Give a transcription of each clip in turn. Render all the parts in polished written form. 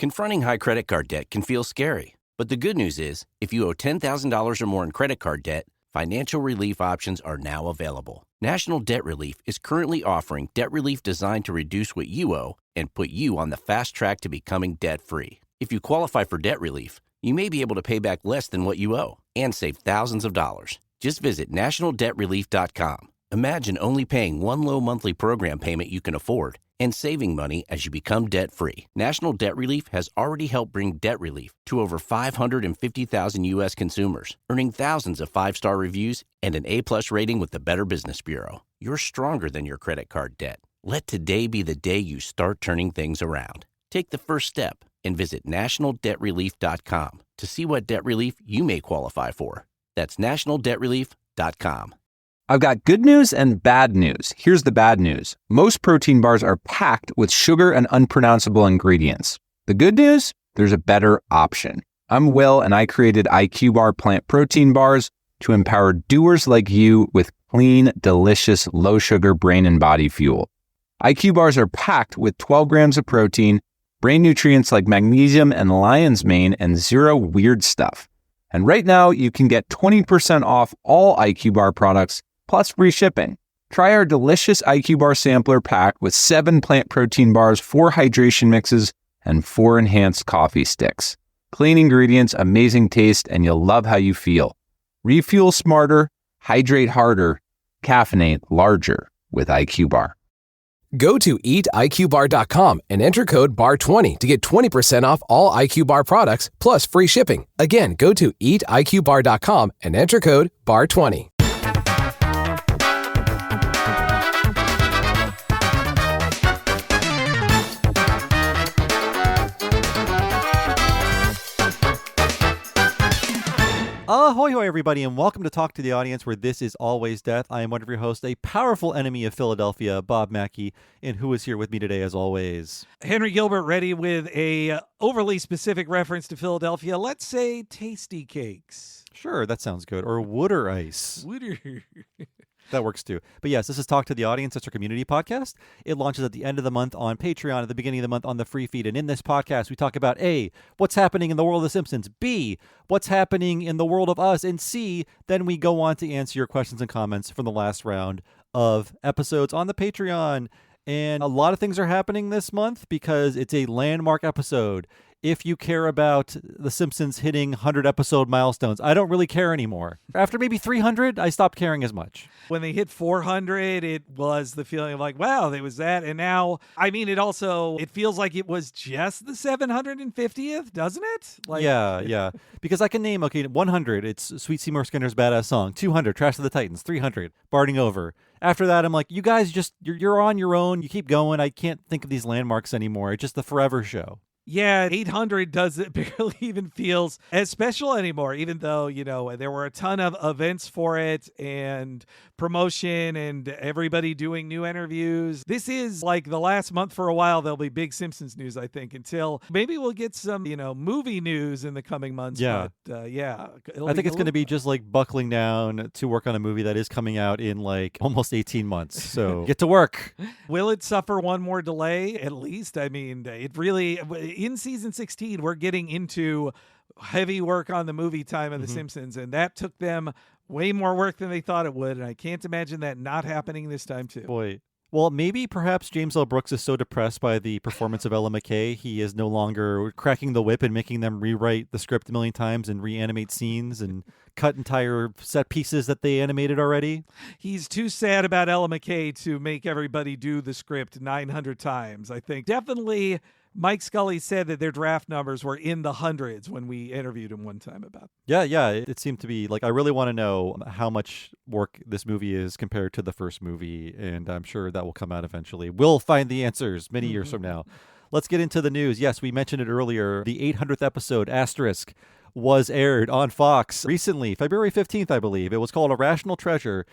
Confronting high credit card debt can feel scary, but the good news is, if you owe $10,000 or more in credit card debt, financial relief options are now available. National Debt Relief is currently offering debt relief designed to reduce what you owe and put you on the fast track to becoming debt-free. If you qualify for debt relief, you may be able to pay back less than what you owe and save thousands of dollars. Just visit nationaldebtrelief.com. Imagine only paying one low monthly program payment you can afford and saving money as you become debt-free. National Debt Relief has already helped bring debt relief to over 550,000 U.S. consumers, earning thousands of five-star reviews and an A-plus rating with the Better Business Bureau. You're stronger than your credit card debt. Let today be the day you start turning things around. Take the first step and visit nationaldebtrelief.com to see what debt relief you may qualify for. That's nationaldebtrelief.com. I've got good news and bad news. Here's the bad news. Most protein bars are packed with sugar and unpronounceable ingredients. The good news? There's a better option. I'm Will, and I created IQ Bar plant protein bars to empower doers like you with clean, delicious, low-sugar brain and body fuel. IQ bars are packed with 12 grams of protein, brain nutrients like magnesium and lion's mane, and zero weird stuff. And right now, you can get 20% off all IQ Bar products plus free shipping. Try our delicious IQ Bar sampler pack with 7 plant protein bars, 4 hydration mixes, and 4 enhanced coffee sticks. Clean ingredients, amazing taste, and you'll love how you feel. Refuel smarter, hydrate harder, caffeinate larger with IQ Bar. Go to eatiqbar.com and enter code BAR20 to get 20% off all IQ Bar products plus free shipping. Again, go to eatiqbar.com and enter code BAR20. Ahoy, hoy, everybody, and welcome to Talk to the Audience, where this is always death. I am one of your hosts, a powerful enemy of Philadelphia, Bob Mackey, and who is here with me today, as always? Henry Gilbert, ready with a overly specific reference to Philadelphia. Let's say Tasty Cakes. Sure, that sounds good. Or Wooder Ice. Wooder. That works too. But yes, this is Talk to the Audience. It's our community podcast. It launches at the end of the month on Patreon, at the beginning of the month on the free feed. And in this podcast, we talk about A, what's happening in the world of The Simpsons, B, what's happening in the world of us, and C, then we go on to answer your questions and comments from the last round of episodes on the Patreon. And a lot of things are happening this month because it's a landmark episode. If you care about The Simpsons hitting 100-episode milestones, I don't really care anymore. After maybe 300, I stopped caring as much. When they hit 400, it was the feeling of like, wow, there was that. And now, I mean, it feels like it was just the 750th, doesn't it? Like, yeah. Because I can name, 100, it's Sweet Seymour Skinner's Badass Song. 200, Trash of the Titans. 300, Barding Over. After that, I'm like, you guys you're on your own. You keep going. I can't think of these landmarks anymore. It's just the forever show. Yeah, 800 barely even feels as special anymore, even though, there were a ton of events for it and promotion and everybody doing new interviews. This is like the last month for a while. There'll be big Simpsons news, I think, until maybe we'll get some, movie news in the coming months. Yeah. But, I think it's going to be just like buckling down to work on a movie that is coming out in like almost 18 months. So get to work. Will it suffer one more delay at least? I mean, it really... In season 16, we're getting into heavy work on the movie time of The Simpsons, and that took them way more work than they thought it would, and I can't imagine that not happening this time, too. Boy. Well, maybe perhaps James L. Brooks is so depressed by the performance of Ella McKay, he is no longer cracking the whip and making them rewrite the script a million times and reanimate scenes and cut entire set pieces that they animated already. He's too sad about Ella McKay to make everybody do the script 900 times, I think. Definitely... Mike Scully said that their draft numbers were in the hundreds when we interviewed him one time about it. Yeah, it seemed to be like, I really want to know how much work this movie is compared to the first movie, and I'm sure that will come out eventually. We'll find the answers many years from now. Let's get into the news. Yes, we mentioned it earlier. The 800th episode, Asterisk, was aired on Fox recently, February 15th, I believe. It was called A Rational Treasure.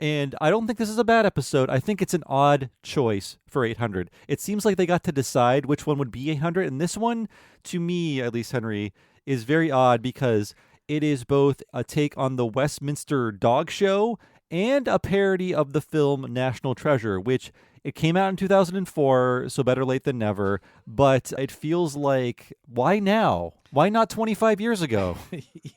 And I don't think this is a bad episode. I think it's an odd choice for 800. It seems like they got to decide which one would be 800. And this one, to me, at least, Henry, is very odd because it is both a take on the Westminster Dog Show and a parody of the film National Treasure, which It came out in 2004, so better late than never, but it feels like, why now? Why not 25 years ago?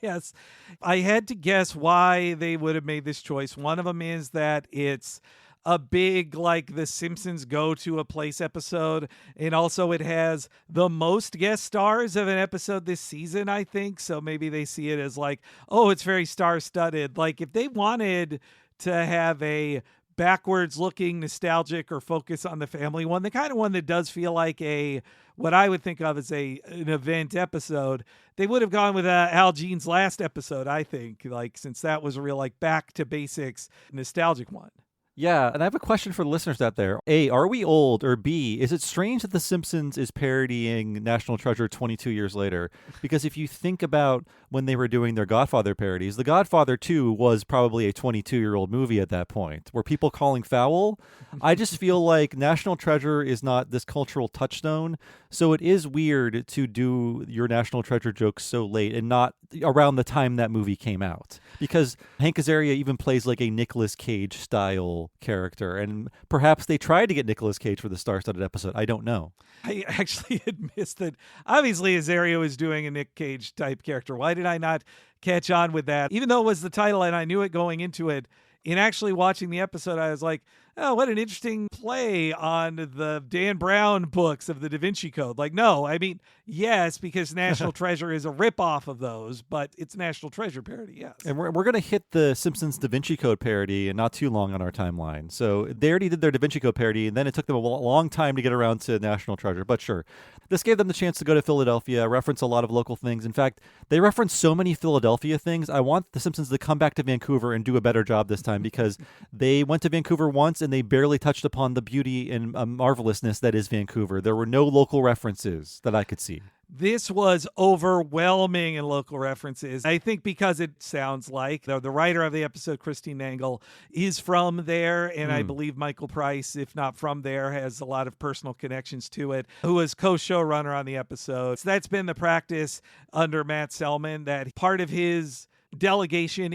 Yes. I had to guess why they would have made this choice. One of them is that it's a big, like, the Simpsons go to a place episode, and also it has the most guest stars of an episode this season, I think. So maybe they see it as like, oh, it's very star-studded. Like, if they wanted to have a backwards looking, nostalgic, or focus on the family one, the kind of one that does feel like a what I would think of as an event episode, they would have gone with Al Jean's last episode, I think, like, since that was a real, like, back to basics nostalgic one. Yeah, and I have a question for the listeners out there. A, are we old? Or B, is it strange that The Simpsons is parodying National Treasure 22 years later? Because if you think about when they were doing their Godfather parodies, The Godfather 2 was probably a 22-year-old movie at that point. Were people calling foul? I just feel like National Treasure is not this cultural touchstone, so it is weird to do your National Treasure jokes so late and not around the time that movie came out. Because Hank Azaria even plays like a Nicolas Cage style character, and perhaps they tried to get Nicolas Cage for the star-studded episode. I don't know. I actually had missed that. Obviously, Azaria is doing a Nick Cage type character. Why did I not catch on with that? Even though it was the title and I knew it going into it, in actually watching the episode, I was like, oh, what an interesting play on the Dan Brown books of the Da Vinci Code. Like, no, I mean, yes, because National Treasure is a ripoff of those, but it's National Treasure parody, yes. And we're going to hit the Simpsons Da Vinci Code parody in not too long on our timeline. So they already did their Da Vinci Code parody, and then it took them a long time to get around to National Treasure. But sure, this gave them the chance to go to Philadelphia, reference a lot of local things. In fact, they reference so many Philadelphia things. I want the Simpsons to come back to Vancouver and do a better job this time, because they went to Vancouver once and they barely touched upon the beauty and marvelousness that is Vancouver. There were no local references that I could see. This was overwhelming in local references. I think because it sounds like the writer of the episode, Christine Nangle, is from there. And I believe Michael Price, if not from there, has a lot of personal connections to it, who was co-showrunner on the episode. So that's been the practice under Matt Selman, that part of his delegation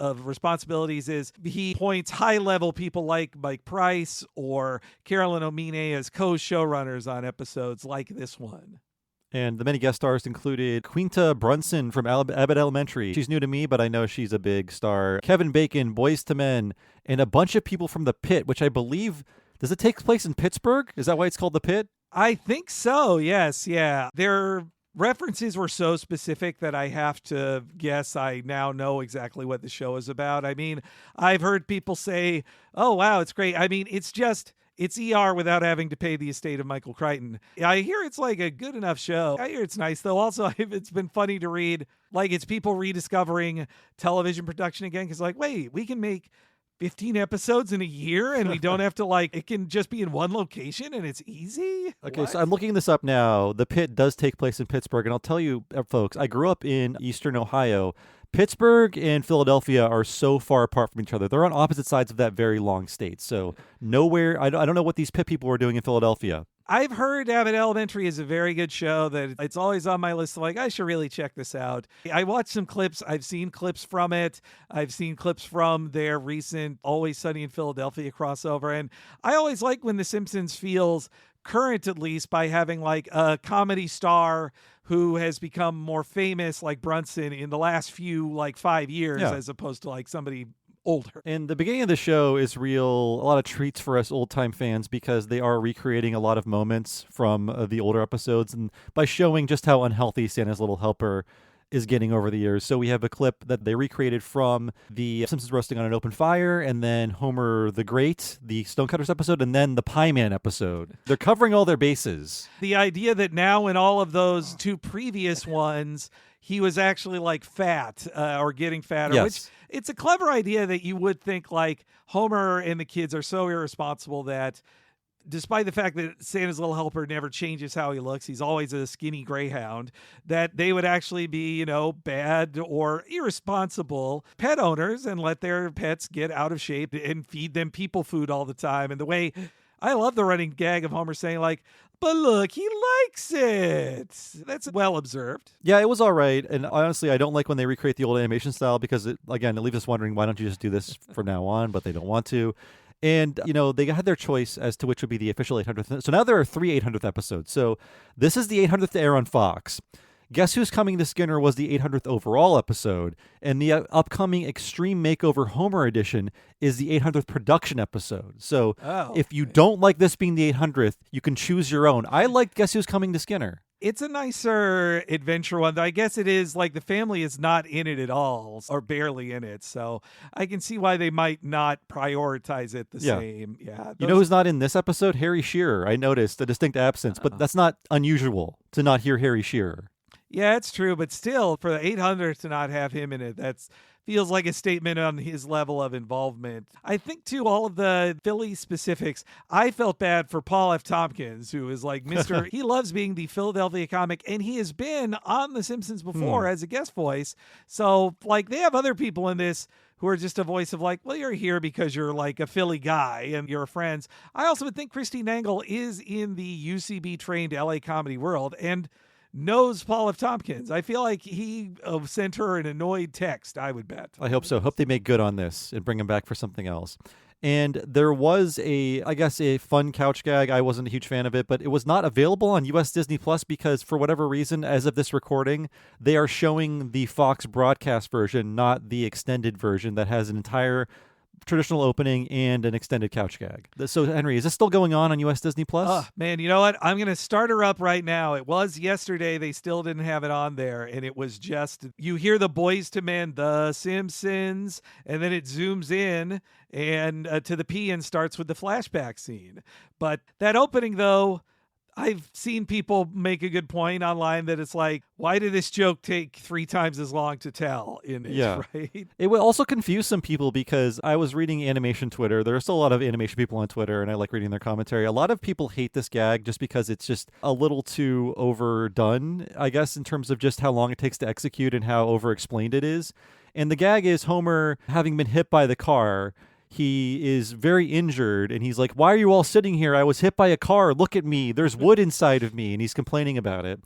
of responsibilities is he points high-level people like Mike Price or Carolyn Omine as co-showrunners on episodes like this one. And the many guest stars included Quinta Brunson from Abbott Elementary. She's new to me, but I know she's a big star. Kevin Bacon, Boyz II Men, and a bunch of people from The Pit, which I believe, does it take place in Pittsburgh? Is that why it's called The Pit? I think so, yes, yeah. Their references were so specific that I have to guess I now know exactly what the show is about. I mean, I've heard people say, oh, wow, it's great. I mean, it's ER without having to pay the estate of Michael Crichton. I hear it's like a good enough show. I hear it's nice, though. Also, it's been funny to read, like, it's people rediscovering television production again, because, like, wait, we can make 15 episodes in a year and we don't have to, like, it can just be in one location and it's easy? Okay, What? so I'm looking this up now. The Pit does take place in Pittsburgh, and I'll tell you, folks, I grew up in Eastern Ohio. Pittsburgh and Philadelphia are so far apart from each other. They're on opposite sides of that very long state. So nowhere, I don't know what these Pit people were doing in Philadelphia. I've heard Abbott Elementary is a very good show, that it's always on my list. Like, I should really check this out. I watched some clips. I've seen clips from it. I've seen clips from their recent Always Sunny in Philadelphia crossover. And I always like when The Simpsons feels current, at least, by having like a comedy star who has become more famous, like Brunson, in the last few, like 5 years, as opposed to like somebody older. And the beginning of the show is a lot of treats for us old-time fans, because they are recreating a lot of moments from the older episodes, and by showing just how unhealthy Santa's Little Helper is getting over the years. So we have a clip that they recreated from the Simpsons roasting on an open fire, and then Homer the Great, the Stonecutters episode, and then the Pie Man episode. They're covering all their bases. The idea that now in all of those two previous ones, he was actually like fat or getting fatter, Yes. which it's a clever idea that you would think like Homer and the kids are so irresponsible that despite the fact that Santa's Little Helper never changes how he looks, he's always a skinny greyhound, that they would actually be, bad or irresponsible pet owners and let their pets get out of shape and feed them people food all the time. And the way I love the running gag of Homer saying like, but look, he likes it. That's well observed. Yeah, it was all right. And honestly, I don't like when they recreate the old animation style, because, it leaves us wondering, why don't you just do this from now on? But they don't want to. And, they had their choice as to which would be the official 800th. So now there are 3 800th episodes. So this is the 800th to air on Fox. Guess Who's Coming to Skinner was the 800th overall episode, and the upcoming Extreme Makeover Homer edition is the 800th production episode. So if you don't like this being the 800th, you can choose your own. I liked Guess Who's Coming to Skinner. It's a nicer adventure one. I guess it is like the family is not in it at all or barely in it. So I can see why they might not prioritize it the same. Yeah. You know who's not in this episode? Harry Shearer. I noticed a distinct absence, but that's not unusual to not hear Harry Shearer. Yeah, it's true. But still, for the 800th to not have him in it, that's feels like a statement on his level of involvement. I think, too, all of the Philly specifics, I felt bad for Paul F. Tompkins, who is like he loves being the Philadelphia comic, and he has been on The Simpsons before as a guest voice. So, like, they have other people in this who are just a voice of like, well, you're here because you're like a Philly guy and you're friends. I also would think Christy Nangle is in the UCB-trained LA comedy world, and knows Paul F. Tompkins. I feel like he sent her an annoyed text, I would bet. I hope so. Hope they make good on this and bring him back for something else. And there was a fun couch gag. I wasn't a huge fan of it, but it was not available on US Disney Plus because for whatever reason, as of this recording, they are showing the Fox broadcast version, not the extended version that has an entire traditional opening and an extended couch gag. So, Henry, is this still going on US Disney Plus? Oh, man, you know what? I'm going to start her up right now. It was yesterday. They still didn't have it on there, and it was just, you hear the Boys to Men, The Simpsons, and then it zooms in and to the P and starts with the flashback scene. But that opening, though, I've seen people make a good point online that it's like, why did this joke take 3 times as long to tell in it, right? It would also confuse some people because I was reading animation Twitter. There are still a lot of animation people on Twitter, and I like reading their commentary. A lot of people hate this gag just because it's just a little too overdone, I guess, in terms of just how long it takes to execute and how over-explained it is. And the gag is Homer having been hit by the car. He is very injured, and he's like, why are you all sitting here? I was hit by a car. Look at me. There's wood inside of me. And he's complaining about it.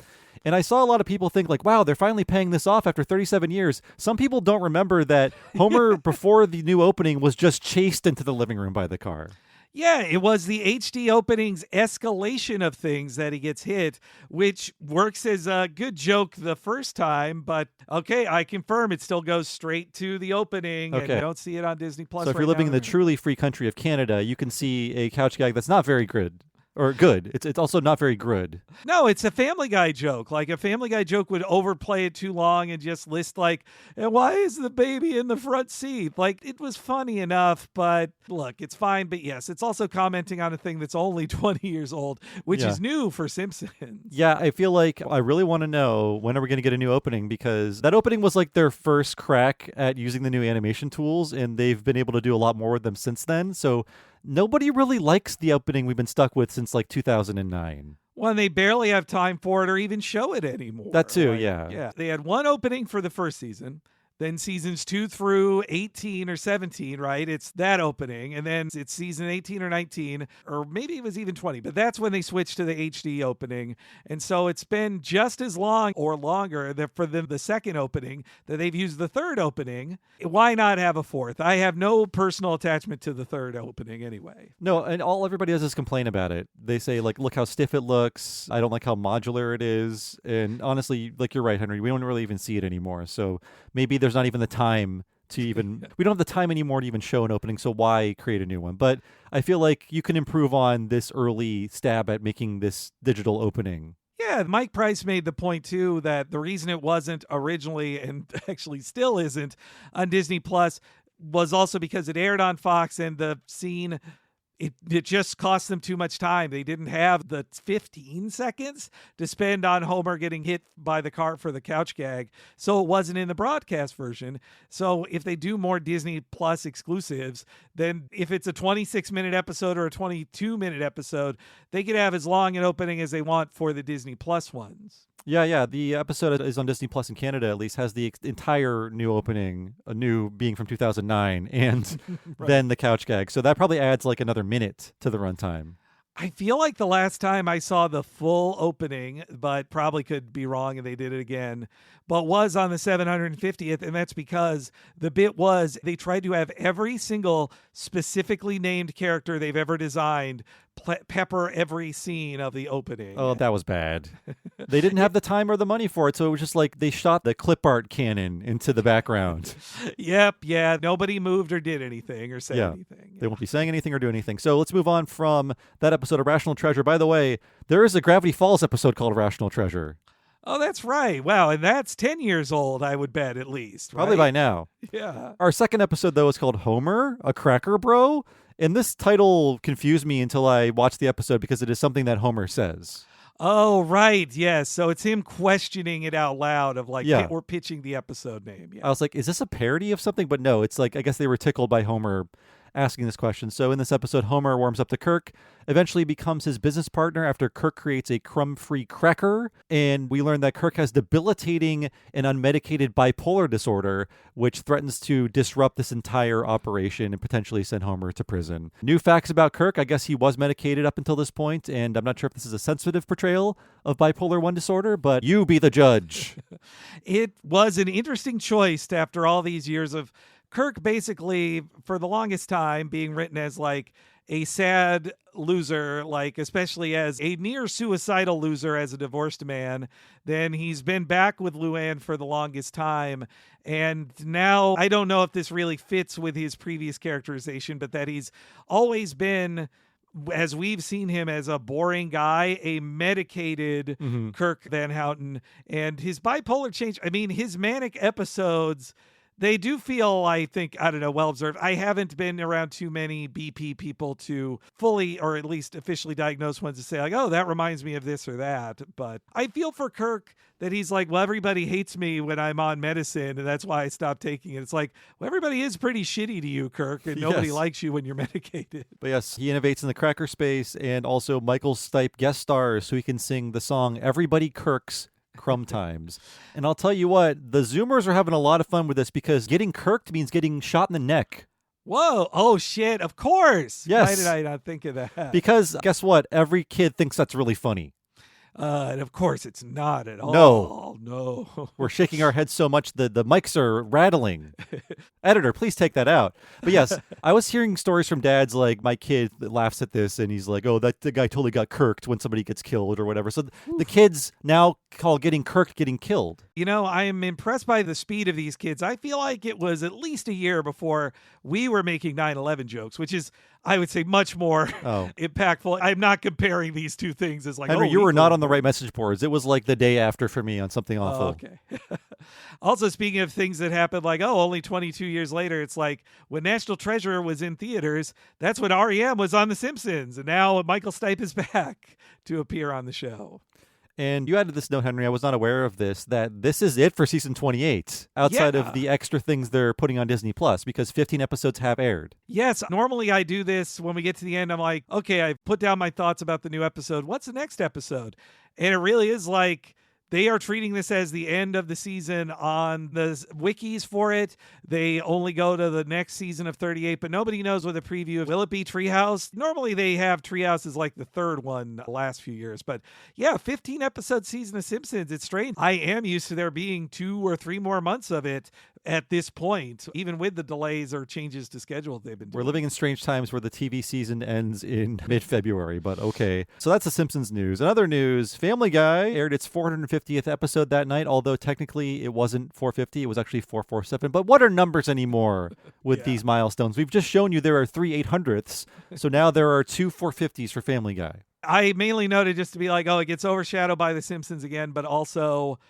And I saw a lot of people think like, wow, they're finally paying this off after 37 years. Some people don't remember that Homer, before the new opening, was just chased into the living room by the car. Yeah, it was the HD opening's escalation of things that he gets hit, which works as a good joke the first time. But, okay, I confirm it still goes straight to the opening. Okay. And you don't see it on Disney Plus. So if you're living in the truly free country of Canada, you can see a couch gag that's not very good. Or good. It's also not very good. No, it's a Family Guy joke. Like a Family Guy joke would overplay it too long and just list like, and why is the baby in the front seat? Like, it was funny enough, but look, it's fine. But yes, it's also commenting on a thing that's only 20 years old, which is new for Simpsons. Yeah, I feel like I really want to know when are we going to get a new opening, because that opening was like their first crack at using the new animation tools, and they've been able to do a lot more with them since then. So nobody really likes the opening we've been stuck with since like 2009. Well, they barely have time for it or even show it anymore. That too, right? yeah. Yeah. They had one opening for the first season. Then seasons 2 through 18 or 17, right? It's that opening. And then it's season 18 or 19, or maybe it was even 20. But that's when they switched to the HD opening. And so it's been just as long or longer for the second opening that they've used the third opening. Why not have a fourth? I have no personal attachment to the third opening anyway. No, and all everybody does is complain about it. They say, like, look how stiff it looks. I don't like how modular it is. And honestly, like, you're right, Henry. We don't really even see it anymore. So maybe there's not even the time to even we don't have the time anymore to even show an opening, so why create a new one? But I feel like you can improve on this early stab at making this digital opening. Yeah, Mike Price made the point too that the reason it wasn't originally, and actually still isn't, on Disney Plus was also because it aired on Fox, and the scene, it just cost them too much time. They didn't have the 15 seconds to spend on Homer getting hit by the car for the couch gag, so it wasn't in the broadcast version. So if they do more Disney Plus exclusives, then if it's a 26-minute episode or a 22-minute episode, they could have as long an opening as they want for the Disney Plus ones. Yeah. The episode is on Disney Plus in Canada, at least, has the entire new opening, a new being from 2009, and right. Then the couch gag. So that probably adds like another minute to the runtime. I feel like the last time I saw the full opening, but probably could be wrong and they did it again, but was on the 750th. And that's because the bit was they tried to have every single specifically named character they've ever designed pepper every scene of the opening. Oh, that was bad. They didn't have the time or the money for it, so it was just like they shot the clip art cannon into the background. Yep, yeah. Nobody moved or did anything or said anything. They won't be saying anything or doing anything. So let's move on from that episode of Rational Treasure. By the way, there is a Gravity Falls episode called Rational Treasure. Oh, that's right. Wow, and that's 10 years old, I would bet, at least. Probably by now. Yeah. Our second episode, though, is called Homer, a Cracker Bro. And this title confused me until I watched the episode because it is something that Homer says. Oh, right. Yes. So it's him questioning it out loud of like, we're pitching the episode name. Yeah. I was like, is this a parody of something? But no, it's like, I guess they were tickled by Homer asking this question. So in this episode, Homer warms up to Kirk, eventually becomes his business partner after Kirk creates a crumb-free cracker. And we learn that Kirk has debilitating and unmedicated bipolar disorder, which threatens to disrupt this entire operation and potentially send Homer to prison. New facts about Kirk: I guess he was medicated up until this point, and I'm not sure if this is a sensitive portrayal of bipolar 1 disorder, but you be the judge. It was an interesting choice after all these years of Kirk basically, for the longest time, being written as like a sad loser, like especially as a near suicidal loser as a divorced man. Then he's been back with Luann for the longest time. And now I don't know if this really fits with his previous characterization, but that he's always been, as we've seen him, as a boring guy, a medicated Kirk Van Houten. And his bipolar change, I mean, his manic episodes, they do feel, I think, I don't know, well-observed. I haven't been around too many BP people to fully, or at least officially diagnose ones to say, like, oh, that reminds me of this or that. But I feel for Kirk that he's like, well, everybody hates me when I'm on medicine, and that's why I stopped taking it. It's like, well, everybody is pretty shitty to you, Kirk, and nobody likes you when you're medicated. But yes, he innovates in the cracker space, and also Michael Stipe guest stars so he can sing the song Everybody Kirk's Crumb Times. And I'll tell you what, the Zoomers are having a lot of fun with this because getting kirked means getting shot in the neck. Whoa. Oh, shit. Of course. Yes. Why did I not think of that? Because guess what? Every kid thinks that's really funny. And of course, it's not at all. No. We're shaking our heads so much the mics are rattling. Editor, please take that out. But yes, I was hearing stories from dads like, my kid laughs at this and he's like, oh, the guy totally got kirked when somebody gets killed or whatever. So the kids now call getting kirked getting killed. You know, I am impressed by the speed of these kids. I feel like it was at least a year before we were making 9/11 jokes, which is, I would say, much more impactful. I'm not comparing these two things as like, Henry, you were not on the right message boards. It was like the day after for me on something awful. Okay. Also, speaking of things that happened, like, only 22 years later, it's like when National Treasure was in theaters, that's when REM was on The Simpsons. And now Michael Stipe is back to appear on the show. And you added this note, Henry, I was not aware of this, that this is it for season 28, outside of the extra things they're putting on Disney Plus, because 15 episodes have aired. Yes, normally I do this when we get to the end. I'm like, okay, I've put down my thoughts about the new episode. What's the next episode? And it really is like, they are treating this as the end of the season on the wikis for it. They only go to the next season of 38, but nobody knows what the preview of. Will it be Treehouse? Normally they have Treehouse as like the third one the last few years. But yeah, 15 episode season of Simpsons. It's strange. I am used to there being 2 or 3 more months of it at this point, even with the delays or changes to schedule they've been doing. We're living in strange times where the TV season ends in mid-February, but okay. So that's the Simpsons news. In other news, Family Guy aired its 450th episode that night, although technically it wasn't 450, it was actually 447. But what are numbers anymore with these milestones? We've just shown you there are 3 800ths, so now there are 2 450s for Family Guy. I mainly noted just to be like, it gets overshadowed by The Simpsons again, but also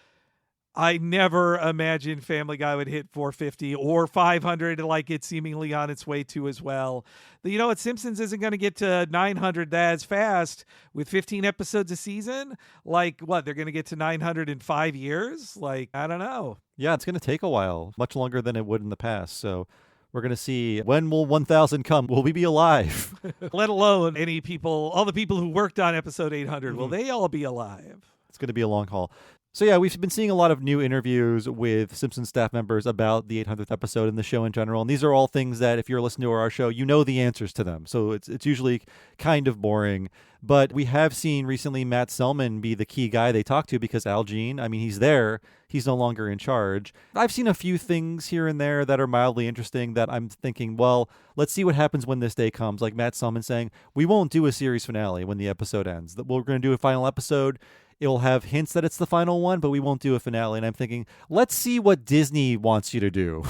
I never imagined Family Guy would hit 450 or 500 like it's seemingly on its way to as well. You know what? Simpsons isn't going to get to 900 that fast with 15 episodes a season. Like, what? They're going to get to 900 in 5 years? Like, I don't know. Yeah, it's going to take a while, much longer than it would in the past. So we're going to see, when will 1,000 come? Will we be alive? Let alone all the people who worked on episode 800. Will they all be alive? It's going to be a long haul. So yeah, we've been seeing a lot of new interviews with Simpsons staff members about the 800th episode and the show in general. And these are all things that if you're listening to our show, you know the answers to them. So it's usually kind of boring. But we have seen recently Matt Selman be the key guy they talk to because Al Jean, I mean, he's there. He's no longer in charge. I've seen a few things here and there that are mildly interesting that I'm thinking, well, let's see what happens when this day comes. Like Matt Selman saying, we won't do a series finale when the episode ends. We're going to do a final episode. It'll have hints that it's the final one, but we won't do a finale. And I'm thinking, let's see what Disney wants you to do.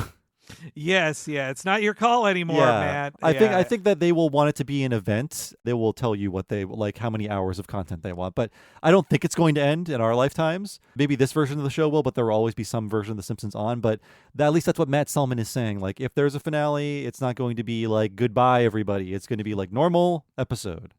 Yes, yeah. It's not your call anymore, Matt. I think that they will want it to be an event. They will tell you what they like, how many hours of content they want. But I don't think it's going to end in our lifetimes. Maybe this version of the show will, but there will always be some version of The Simpsons on. But at least that's what Matt Selman is saying. Like, if there's a finale, it's not going to be like, goodbye, everybody. It's going to be like normal episode.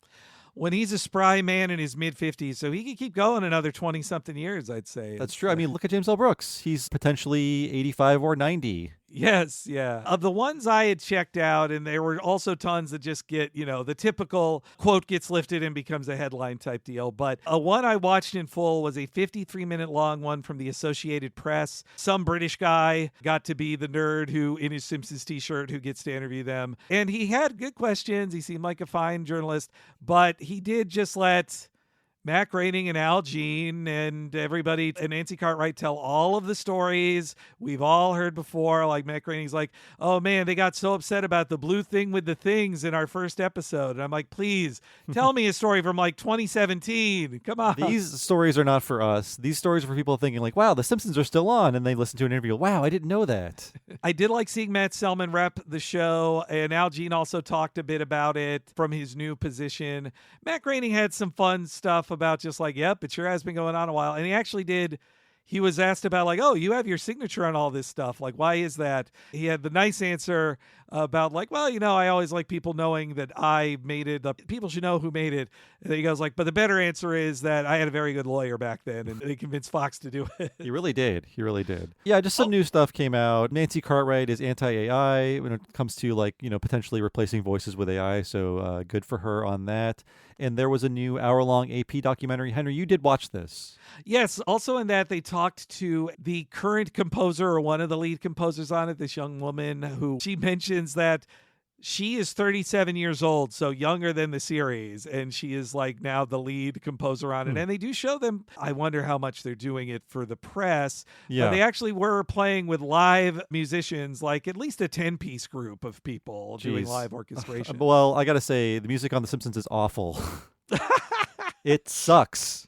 When he's a spry man in his mid-50s, so he could keep going another 20-something years, I'd say. That's true. I mean, look at James L. Brooks. He's potentially 85 or 90. Yes, yeah. Of the ones I had checked out, and there were also tons that just get, the typical quote gets lifted and becomes a headline type deal. But a one I watched in full was a 53-minute long one from the Associated Press. Some British guy got to be the nerd who, in his Simpsons t-shirt, who gets to interview them. And he had good questions. He seemed like a fine journalist, but he did just let Matt Groening and Al Jean and everybody and Nancy Cartwright tell all of the stories we've all heard before. Like Matt Groening's like, oh man, they got so upset about the blue thing with the things in our first episode. And I'm like, please tell me a story from like 2017. Come on. These stories are not for us. These stories are for people thinking like, wow, the Simpsons are still on. And they listen to an interview. Wow, I didn't know that. I did like seeing Matt Selman rep the show, and Al Jean also talked a bit about it from his new position. Matt Groening had some fun stuff about just like, yep, it sure has been going on a while. And he was asked about like, oh, you have your signature on all this stuff. Like, why is that? He had the nice answer about like, well, I always like people knowing that I made it. People should know who made it. And he goes like, but the better answer is that I had a very good lawyer back then and they convinced Fox to do it. He really did. Yeah, just some new stuff came out. Nancy Cartwright is anti-AI when it comes to like, potentially replacing voices with AI. So good for her on that. And there was a new hour-long AP documentary. Henry, you did watch this. Yes. Also in that, they talked to the current composer or one of the lead composers on it, this young woman who she mentions that she is 37 years old, so younger than the series, and she is like now the lead composer on it. And they do show them. I wonder how much they're doing it for the press. Yeah. They actually were playing with live musicians, like at least a 10-piece group of people doing live orchestration. Well, I got to say, the music on The Simpsons is awful. It sucks.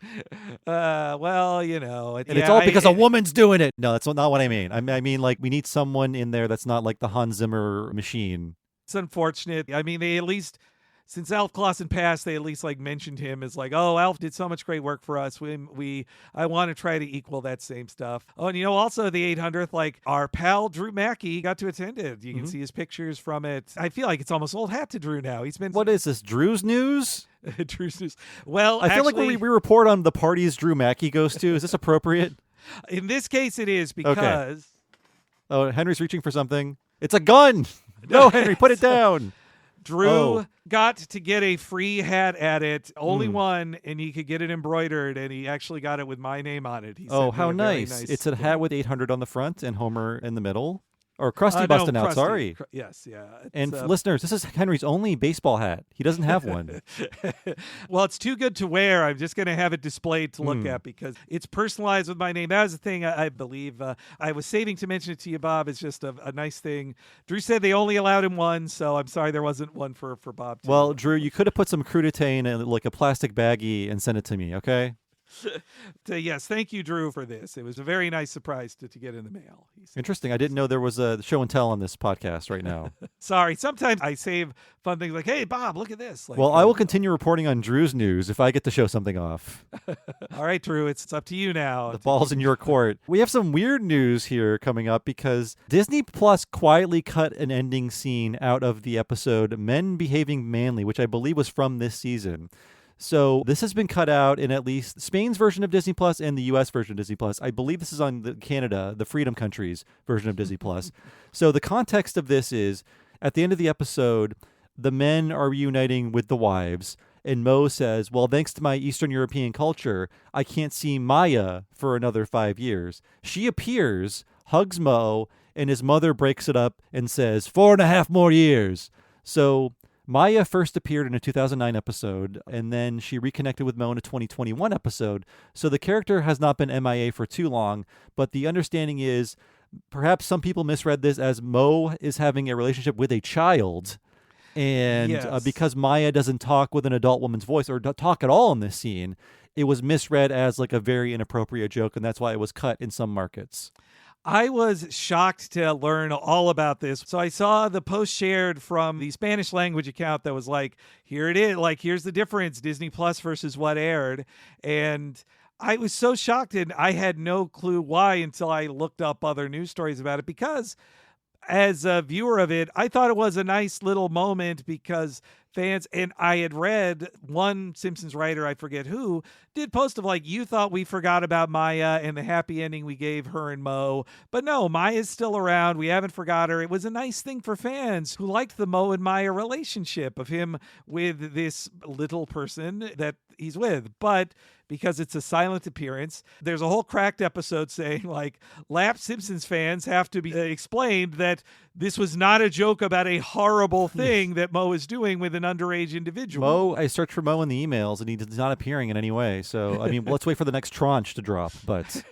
Well, and it's all because a woman's doing it. No, that's not what I mean. I mean, like, we need someone in there that's not like the Hans Zimmer machine. It's unfortunate. I mean, they at least, since Alf Clausen passed, they at least like mentioned him as like, oh, Alf did so much great work for us. I want to try to equal that same stuff. Oh, and also the 800th, like our pal Drew Mackey got to attend it. You can see his pictures from it. I feel like it's almost old hat to Drew now. He's been. What is this, Drew's News? Drew's News. Well, I feel like we report on the parties Drew Mackey goes to. Is this appropriate? In this case, it is because. Okay. Oh, Henry's reaching for something. It's a gun. No, Henry, put it down. Drew got to get a free hat at it, only one, and he could get it embroidered, and he actually got it with my name on it. He how nice. It's a hat with 800 on the front and Homer in the middle. Or Krusty busting out, sorry. Yes, yeah. And listeners, this is Henry's only baseball hat. He doesn't have one. Well, it's too good to wear. I'm just going to have it displayed to look at because it's personalized with my name. That was the thing I believe. I was saving to mention it to you, Bob. It's just a nice thing. Drew said they only allowed him one, so I'm sorry there wasn't one for Bob, too. Well, Drew, you could have put some crudité in like a plastic baggie and sent it to me, okay? Yes, thank you, Drew, for this. It was a very nice surprise to get in the mail. Interesting. I didn't know there was a show and tell on this podcast right now. Sorry. Sometimes I save fun things like, hey, Bob, look at this. Like, well, I will continue reporting on Drew's news if I get to show something off. All right, Drew, it's up to you now. The ball's in your court. We have some weird news here coming up because Disney Plus quietly cut an ending scene out of the episode Men Behaving Manly, which I believe was from this season. So this has been cut out in at least Spain's version of Disney Plus and the U.S. version of Disney Plus. I believe this is on Canada, the Freedom Countries version of Disney Plus. So the context of this is, at the end of the episode, the men are reuniting with the wives, And Mo says, well, thanks to my Eastern European culture, I can't see Maya for another 5 years. She appears, hugs Mo, and his mother breaks it up and says, 4.5 more years. So Maya first appeared in a 2009 episode, and then she reconnected with Mo in a 2021 episode. So the character has not been MIA for too long, but the understanding is perhaps some people misread this as Mo is having a relationship with a child. And Yes. Because Maya doesn't talk with an adult woman's voice or talk at all in this scene, it was misread as like a very inappropriate joke, and that's why it was cut in some markets. I was shocked to learn all about this. So I saw the post shared from the Spanish language account that was like, here it is, like, here's the difference, Disney Plus versus what aired. And I was so shocked, and I had no clue why until I looked up other news stories about it, because as a viewer of it, I thought it was a nice little moment because fans, and I had read one Simpsons writer, I forget who, did post of like, you thought we forgot about Maya and the happy ending we gave her and Mo, but no, Maya's still around. We haven't forgot her. It was a nice thing for fans who liked the Mo and Maya relationship of him with this little person that he's with. But because it's a silent appearance, there's a whole cracked episode saying like, lapsed Simpsons fans have to be explained that this was not a joke about a horrible thing that Mo is doing with an underage individual. Mo, I searched for Mo in the emails, and he's not appearing in any way. So, I mean, let's wait for the next tranche to drop. But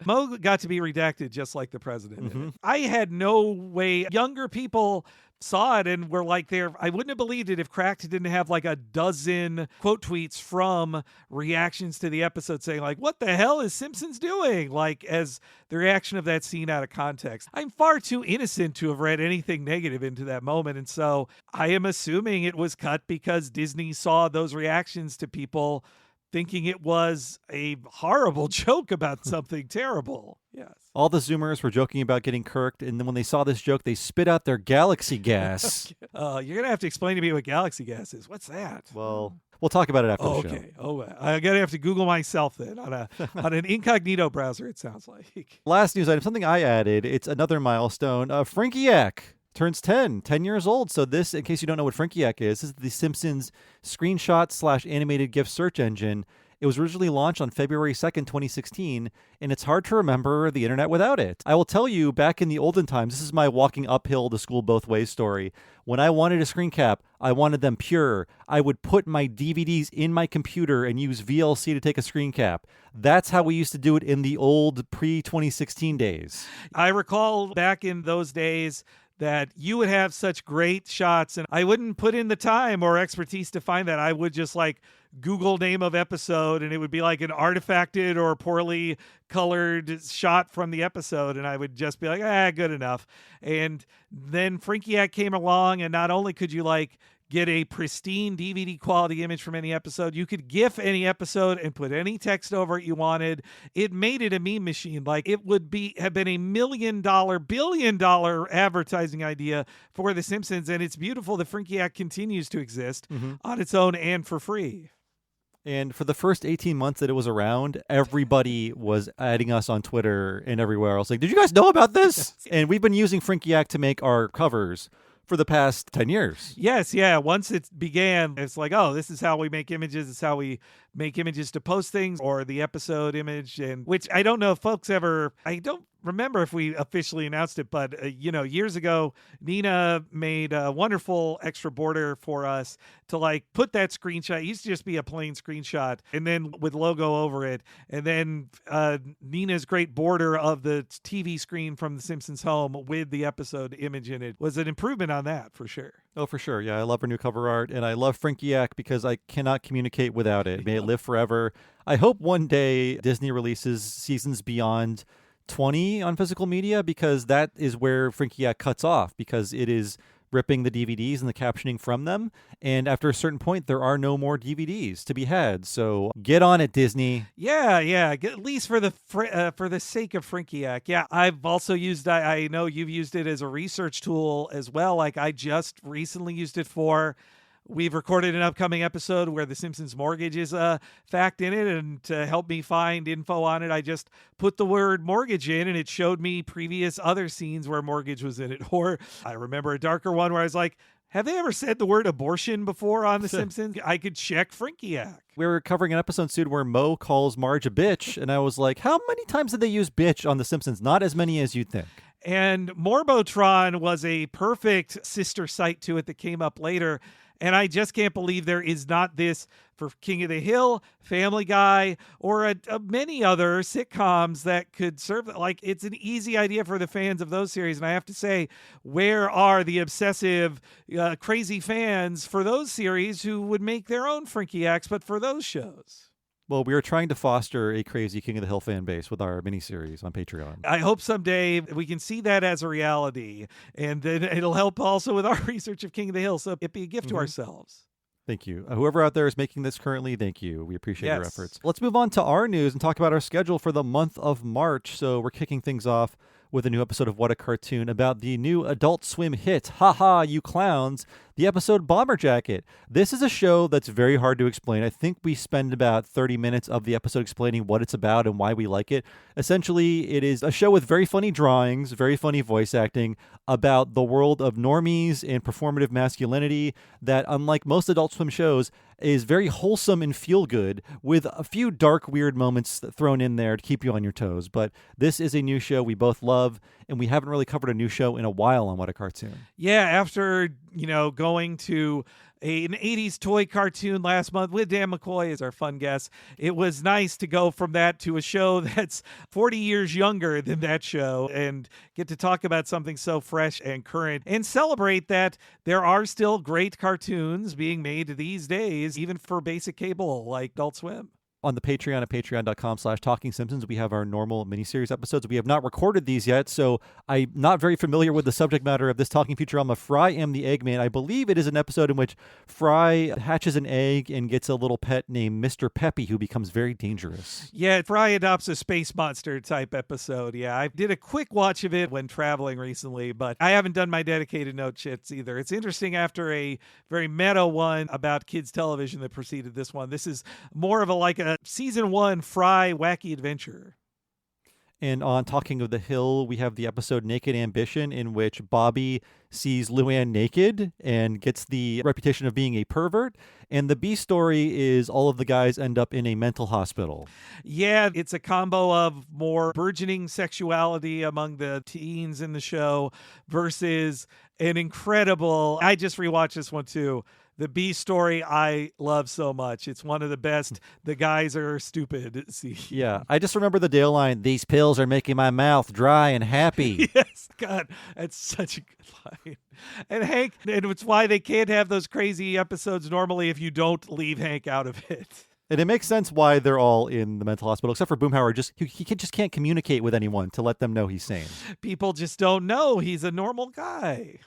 Mo got to be redacted just like the president. Mm-hmm. I had no way. Younger people saw it and were like, I wouldn't have believed it if Cracked didn't have like a dozen quote tweets from reactions to the episode saying like, what the hell is Simpsons doing? Like, as the reaction of that scene out of context. I'm far too innocent to have read anything negative into that moment. And so I am assuming it was cut because Disney saw those reactions to people thinking it was a horrible joke about something terrible. Yes. all the Zoomers were joking about getting kirked, and then when they saw this joke, they spit out their galaxy gas. You're going to have to explain to me what galaxy gas is. What's that? Well, we'll talk about it after the show. Okay. Oh, I'm going to have to Google myself then on an incognito browser, it sounds like. Last news item, something I added. It's another milestone. Frinkiac turns 10 years old. So this, in case you don't know what Frinkiac is, this is the Simpsons screenshot/animated GIF search engine. It was originally launched on February 2nd, 2016, and it's hard to remember the internet without it. I will tell you, back in the olden times, this is my walking uphill to school both ways story. When I wanted a screen cap, I wanted them pure. I would put my DVDs in my computer and use VLC to take a screen cap. That's how we used to do it in the old pre-2016 days. I recall back in those days that you would have such great shots, and I wouldn't put in the time or expertise to find that. I would just like Google name of episode, and it would be like an artifacted or poorly colored shot from the episode, and I would just be like, good enough. And then Frinkiac came along, and not only could you like get a pristine DVD quality image from any episode, you could GIF any episode and put any text over it you wanted. It made it a meme machine. Like, it would have been $1 million, billion-dollar advertising idea for The Simpsons, and it's beautiful that Frinkiac continues to exist on its own and for free. And for the first 18 months that it was around, everybody was adding us on Twitter and everywhere else. Like, did you guys know about this? And we've been using Frinkiac to make our covers for the past 10 years. Yes, yeah. Once it began, it's like, oh, this is how we make images. It's how we make images to post things, or the episode image, and which I don't know if folks ever, I don't remember if we officially announced it, but years ago, Nina made a wonderful extra border for us to like put that screenshot. It used to just be a plain screenshot and then with logo over it. And then Nina's great border of the TV screen from The Simpsons home with the episode image in it was an improvement on that for sure. Oh, for sure. Yeah, I love her new cover art, and I love Frinkiac because I cannot communicate without it. May it live forever. I hope one day Disney releases seasons beyond 20 on physical media, because that is where Frinkiac cuts off, because it is ripping the DVDs and the captioning from them. And after a certain point, there are no more DVDs to be had. So get on it, Disney. Yeah. At least for the sake of Frinkiac. Yeah, I've also used, I know you've used it as a research tool as well. Like, I just recently used it for, we've recorded an upcoming episode where the Simpsons mortgage is a fact in it, and to help me find info on it, I just put the word mortgage in, and it showed me previous other scenes where mortgage was in it. Or I remember a darker one where I was like, Have they ever said the word abortion before on The Simpsons? I could check Frinkiac. We were covering an episode soon where Moe calls Marge a bitch, and I was like, how many times did they use bitch on The Simpsons? Not as many as you'd think. And Morbotron was a perfect sister site to it that came up later. And I just can't believe there is not this for King of the Hill, Family Guy, or many other sitcoms that could serve. Like, it's an easy idea for the fans of those series. And I have to say, where are the obsessive, crazy fans for those series who would make their own Frinkiacs, but for those shows? Well, we are trying to foster a crazy King of the Hill fan base with our miniseries on Patreon. I hope someday we can see that as a reality, and then it'll help also with our research of King of the Hill, so it'd be a gift to ourselves. Thank you. Whoever out there is making this currently, thank you. We appreciate your Yes. efforts. Let's move on to our news and talk about our schedule for the month of March. So we're kicking things off with a new episode of What a Cartoon about the new Adult Swim hit, Ha Ha, You Clowns, the episode Bomber Jacket. This is a show that's very hard to explain. I think we spend about 30 minutes of the episode explaining what it's about and why we like it. Essentially, it is a show with very funny drawings, very funny voice acting about the world of normies and performative masculinity that, unlike most Adult Swim shows, is very wholesome and feel good with a few dark, weird moments thrown in there to keep you on your toes. But this is a new show we both love, and we haven't really covered a new show in a while on What a Cartoon. Yeah, after, going to an 80s toy cartoon last month with Dan McCoy as our fun guest, it was nice to go from that to a show that's 40 years younger than that show and get to talk about something so fresh and current and celebrate that there are still great cartoons being made these days, even for basic cable like Adult Swim. On the Patreon at patreon.com/Talking Simpsons, we have our normal miniseries episodes. We have not recorded these yet, so I'm not very familiar with the subject matter of this Talking Futurama. Fry Am the Eggman. I believe it is an episode in which Fry hatches an egg and gets a little pet named Mr. Peppy, who becomes very dangerous. Yeah, Fry adopts a space monster type episode. Yeah, I did a quick watch of it when traveling recently, but I haven't done my dedicated note shits either. It's interesting after a very meta one about kids television that preceded this one. This is more of a season 1 Fry Wacky Adventure. And on Talking of the Hill, we have the episode Naked Ambition, in which Bobby sees Luann naked and gets the reputation of being a pervert. And the B story is all of the guys end up in a mental hospital. Yeah, it's a combo of more burgeoning sexuality among the teens in the show versus an incredible, I just rewatched this one too, the B story I love so much. It's one of the best. The guys are stupid. See. Yeah, I just remember the Dale line, "These pills are making my mouth dry and happy." Yes, God, that's such a good line. And Hank, and it's why they can't have those crazy episodes normally if you don't leave Hank out of it. And it makes sense why they're all in the mental hospital, except for Boomhauer. He just can't communicate with anyone to let them know he's sane. People just don't know he's a normal guy.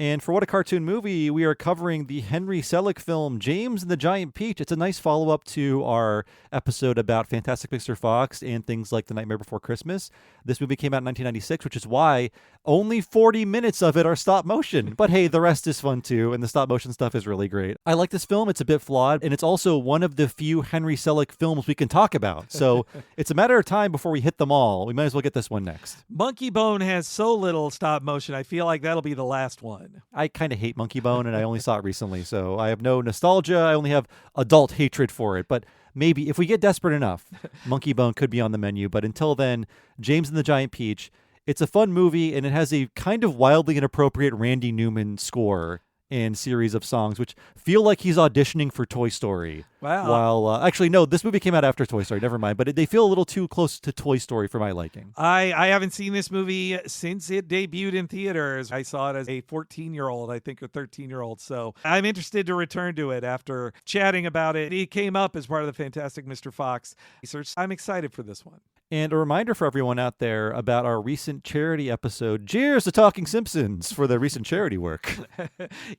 And for What a Cartoon Movie, we are covering the Henry Selick film James and the Giant Peach. It's a nice follow-up to our episode about Fantastic Mr. Fox and things like The Nightmare Before Christmas. This movie came out in 1996, which is why only 40 minutes of it are stop motion. But hey, the rest is fun too, and the stop motion stuff is really great. I like this film. It's a bit flawed, and it's also one of the few Henry Selick films we can talk about. So it's a matter of time before we hit them all. We might as well get this one next. Monkey Bone has so little stop motion. I feel like that'll be the last one. I kind of hate Monkey Bone, and I only saw it recently, so I have no nostalgia. I only have adult hatred for it. But maybe if we get desperate enough, Monkey Bone could be on the menu. But until then, James and the Giant Peach. It's a fun movie, and it has a kind of wildly inappropriate Randy Newman score and series of songs, which feel like he's auditioning for Toy Story. Wow. While, actually, no, this movie came out after Toy Story. Never mind. But they feel a little too close to Toy Story for my liking. I haven't seen this movie since it debuted in theaters. I saw it as a 14-year-old, I think, or 13-year-old. So I'm interested to return to it after chatting about it. It came up as part of the Fantastic Mr. Fox research. I'm excited for this one. And a reminder for everyone out there about our recent charity episode. Cheers to Talking Simpsons for the recent charity work.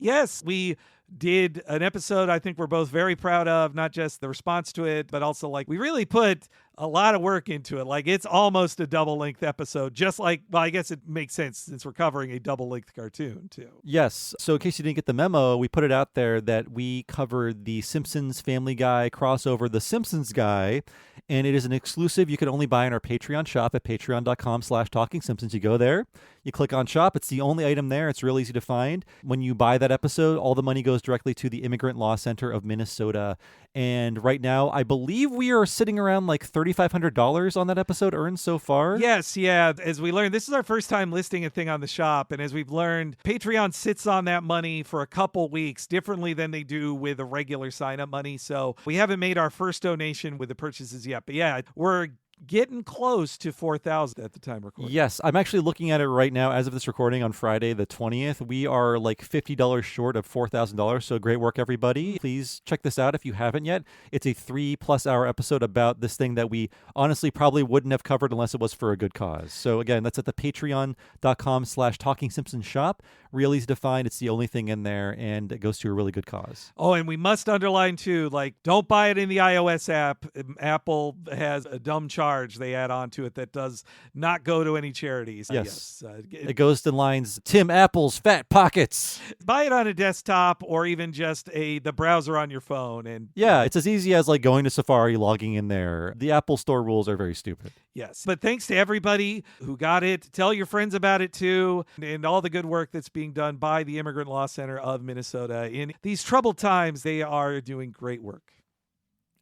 Yes, we did an episode I think we're both very proud of, not just the response to it, but also we really put a lot of work into it. It's almost a double-length episode, just I guess it makes sense since we're covering a double-length cartoon too. Yes. So in case you didn't get the memo, we put it out there that we covered the Simpsons Family Guy crossover, The Simpsons Guy, and it is an exclusive you can only buy in our Patreon shop at patreon.com/Talking Simpsons. You go there, You click on shop. It's the only item there. It's real easy to find. When you buy that episode, all the money goes directly to the Immigrant Law Center of Minnesota. And right now, I believe we are sitting around like $3,500 on that episode earned so far. Yes, yeah. As we learned, this is our first time listing a thing on the shop. And as we've learned, Patreon sits on that money for a couple weeks differently than they do with a regular sign-up money. So we haven't made our first donation with the purchases yet. But yeah, we're getting close to 4,000 at the time recording. Yes, I'm actually looking at it right now as of this recording on Friday the 20th. We are like $50 short of $4,000, so great work, everybody. Please check this out if you haven't yet. It's a 3+ hour episode about this thing that we honestly probably wouldn't have covered unless it was for a good cause. So again, that's at the patreon.com/TalkingSimpsons shop. Real easy to find. It's the only thing in there, and it goes to a really good cause. Oh, and we must underline too, like, don't buy it in the iOS app. Apple has a dumb charge they add on to it that does not go to any charities. Yes. It goes to lines, Tim Apple's fat pockets. Buy it on a desktop or even just the browser on your phone. And yeah, it's as easy as like going to Safari, logging in there. The Apple Store rules are very stupid. Yes. But thanks to everybody who got it. Tell your friends about it too. And all the good work that's being done by the Immigrant Law Center of Minnesota. In these troubled times, they are doing great work.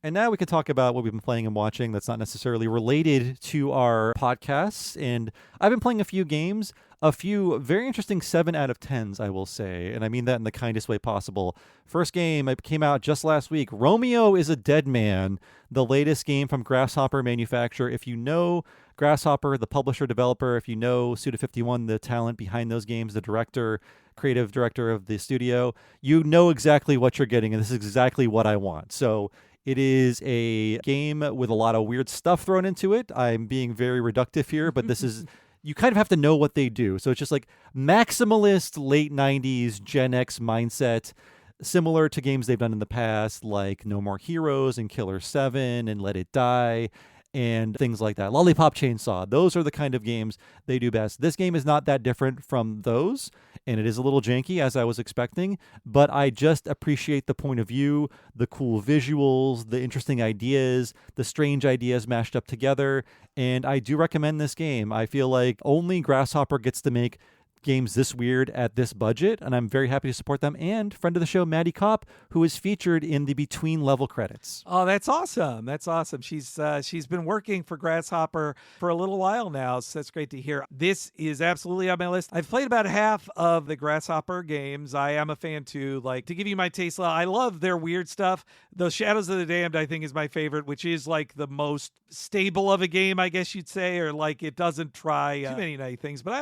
And now we can talk about what we've been playing and watching that's not necessarily related to our podcasts. And I've been playing a few games, a few very interesting 7 out of 10s, I will say. And I mean that in the kindest way possible. First game, it came out just last week. Romeo is a Dead Man, the latest game from Grasshopper Manufacture. If you know Grasshopper, the publisher, developer, if you know Suda51, the talent behind those games, the director, creative director of the studio, you know exactly what you're getting. And this is exactly what I want. So it is a game with a lot of weird stuff thrown into it. I'm being very reductive here, but this is, you kind of have to know what they do. So it's just like maximalist late 90s Gen X mindset, similar to games they've done in the past, like No More Heroes and Killer 7 and Let It Die and things like that. Lollipop Chainsaw. Those are the kind of games they do best. This game is not that different from those, and it is a little janky, as I was expecting, but I just appreciate the point of view, the cool visuals, the interesting ideas, the strange ideas mashed up together, and I do recommend this game. I feel like only Grasshopper gets to make games this weird at this budget, and I'm very happy to support them. And friend of the show, Maddie Kopp, who is featured in the between level credits. Oh, that's awesome. That's awesome. She's been working for Grasshopper for a little while now, so that's great to hear. This is absolutely on my list. I've played about half of the Grasshopper games. I am a fan too. Like, to give you my taste, I love their weird stuff. The Shadows of the Damned, I think, is my favorite, which is like the most stable of a game, I guess you'd say, or like it doesn't try too many nice things. But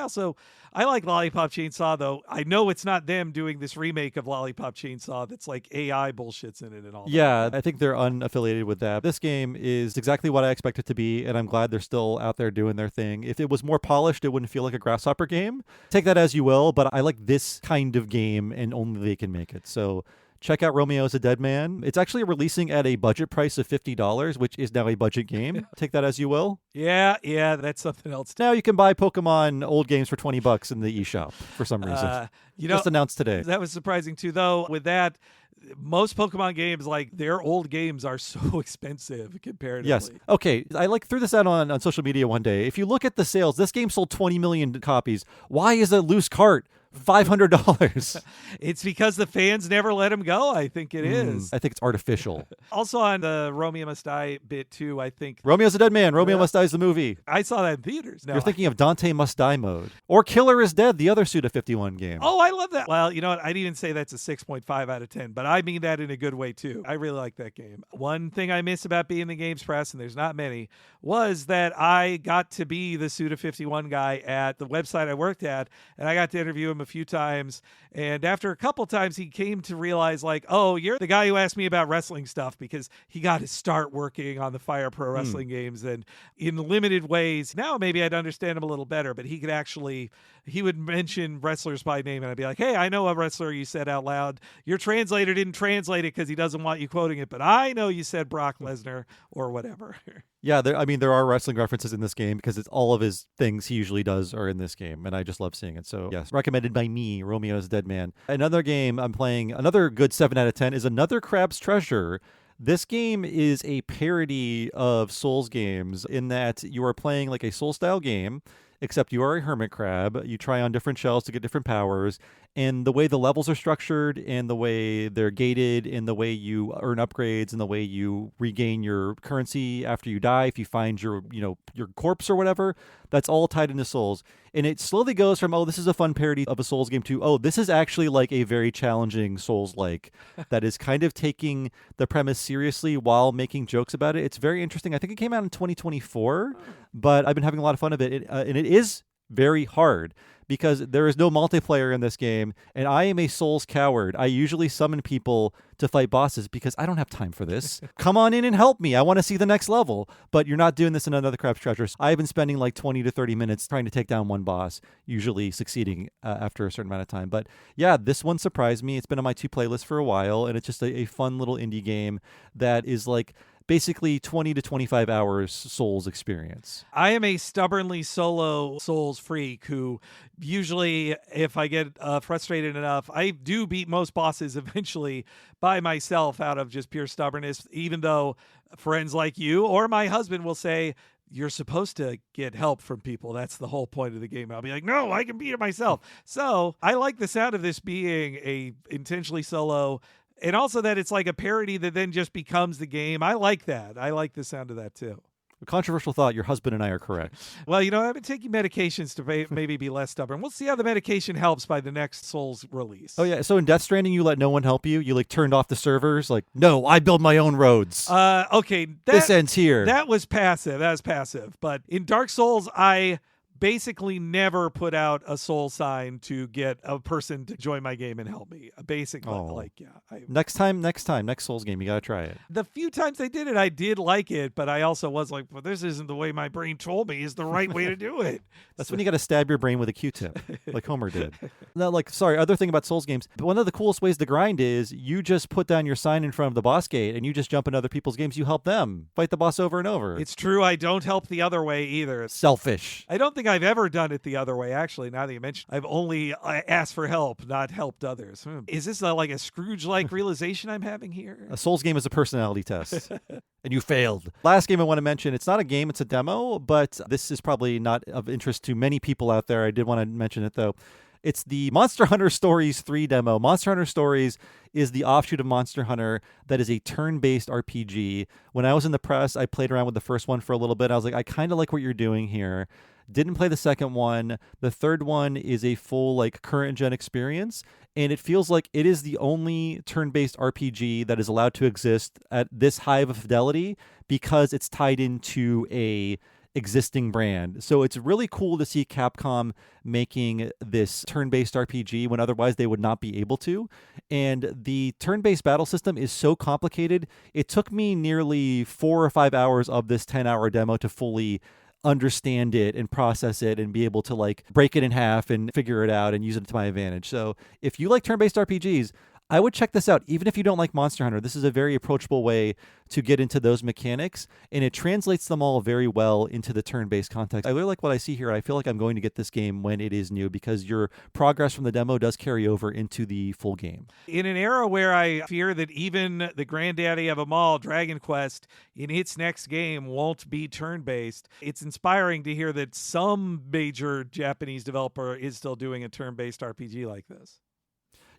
I like Lollipop Chainsaw, though. I know it's not them doing this remake of Lollipop Chainsaw that's like AI bullshits in it and all yeah, that. I think they're unaffiliated with that. This game is exactly what I expect it to be, and I'm glad they're still out there doing their thing. If it was more polished, it wouldn't feel like a Grasshopper game. Take that as you will, but I like this kind of game, and only they can make it. So check out Romeo's a Dead Man. It's actually releasing at a budget price of $50, which is now a budget game. Take that as you will. Yeah, that's something else. Now you can buy Pokemon old games for $20 in the eShop for some reason. Just announced today. That was surprising too, though. With that, most Pokemon games, like their old games, are so expensive comparatively. Yes. Okay. I threw this out on social media one day. If you look at the sales, this game sold 20 million copies. Why is a loose cart $500? It's because the fans never let him go. I think it is. I think it's artificial. Also on the Romeo Must Die bit too, I think Romeo's a Dead Man. Romeo Must Die is the movie. I saw that in theaters. You're thinking of Dante Must Die mode. Or Killer is Dead, the other Suda51 game. Oh, I love that. Well, you know what? I'd even say that's a 6.5 out of 10, but I mean that in a good way too. I really like that game. One thing I miss about being in the games press, and there's not many, was that I got to be the Suda51 guy at the website I worked at, and I got to interview him a few times. And after a couple times, he came to realize, like, oh, you're the guy who asked me about wrestling stuff, because he got his start working on the Fire Pro Wrestling games, and in limited ways. Now maybe I'd understand him a little better, but he would mention wrestlers by name, and I'd be like, hey, I know a wrestler you said out loud. Your translator didn't translate it because he doesn't want you quoting it, but I know you said Brock Lesnar or whatever. Yeah, there are wrestling references in this game because it's all of his things he usually does are in this game, and I just love seeing it. So yes, recommended by me, Romeo's Dead Man. Another game I'm playing, another good 7 out of 10, is Another Crab's Treasure. This game is a parody of Souls games in that you are playing like a Soul-style game, except you are a hermit crab. You try on different shells to get different powers. And the way the levels are structured and the way they're gated and the way you earn upgrades and the way you regain your currency after you die, if you find your corpse or whatever, that's all tied into Souls. And it slowly goes from, oh, this is a fun parody of a Souls game to, oh, this is actually like a very challenging Souls-like that is kind of taking the premise seriously while making jokes about it. It's very interesting. I think it came out in 2024, but I've been having a lot of fun of it. And it is very hard because there is no multiplayer in this game, and I am a Souls coward. I usually summon people to fight bosses because I don't have time for this. Come on in and help me. I want to see the next level. But you're not doing this in Another Crab's Treasures. I've been spending like 20 to 30 minutes trying to take down one boss, usually succeeding after a certain amount of time. But yeah, this one surprised me. It's been on my 2 playlist for a while, and it's just a fun little indie game that is like basically 20 to 25 hours Souls experience. I am a stubbornly solo Souls freak who usually, if I get frustrated enough, I do beat most bosses eventually by myself out of just pure stubbornness, even though friends like you or my husband will say, you're supposed to get help from people. That's the whole point of the game. I'll be like, no, I can beat it myself. So I like the sound of this being a intentionally solo, and also that it's like a parody that then just becomes the game. I like that. I like the sound of that too. A controversial thought, your husband and I are correct. Well, I've been taking medications to maybe be less stubborn. We'll see how the medication helps by the next Souls release. Oh, yeah. So in Death Stranding, you let no one help you? You like turned off the servers? Like, no, I build my own roads. Okay. This ends here. That was passive. But in Dark Souls, I basically never put out a soul sign to get a person to join my game and help me. Basically, next Souls game, you gotta try it. The few times I did it, I did like it, but I also was like, well, this isn't the way my brain told me is the right way to do it. That's when you gotta stab your brain with a Q-tip, like Homer did. Now, other thing about Souls games, one of the coolest ways to grind is you just put down your sign in front of the boss gate and you just jump in other people's games. You help them fight the boss over and over. It's true. I don't help the other way either. Selfish. I don't think I've ever done it the other way, actually. Now that you mention, I've only asked for help, not helped others. Is this like a Scrooge-like realization I'm having here? A Souls game is a personality test, and you failed. Last game I want to mention, it's not a game, it's a demo, but this is probably not of interest to many people out there. I did want to mention it, though. It's the Monster Hunter Stories 3 demo. Monster Hunter Stories is the offshoot of Monster Hunter that is a turn-based RPG. When I was in the press, I played around with the first one for a little bit. I was like, I kind of like what you're doing here. Didn't play the second one. The third one is a full current gen experience, and it feels like it is the only turn-based RPG that is allowed to exist at this high of a fidelity because it's tied into a existing brand. So it's really cool to see Capcom making this turn-based RPG when otherwise they would not be able to. And the turn-based battle system is so complicated. It took me nearly 4 or 5 hours of this 10-hour demo to fully understand it and process it and be able to break it in half and figure it out and use it to my advantage. So if you like turn-based RPGs, I would check this out. Even if you don't like Monster Hunter, this is a very approachable way to get into those mechanics, and it translates them all very well into the turn-based context. I really like what I see here. I feel like I'm going to get this game when it is new because your progress from the demo does carry over into the full game. In an era where I fear that even the granddaddy of them all, Dragon Quest, in its next game won't be turn-based, it's inspiring to hear that some major Japanese developer is still doing a turn-based RPG like this.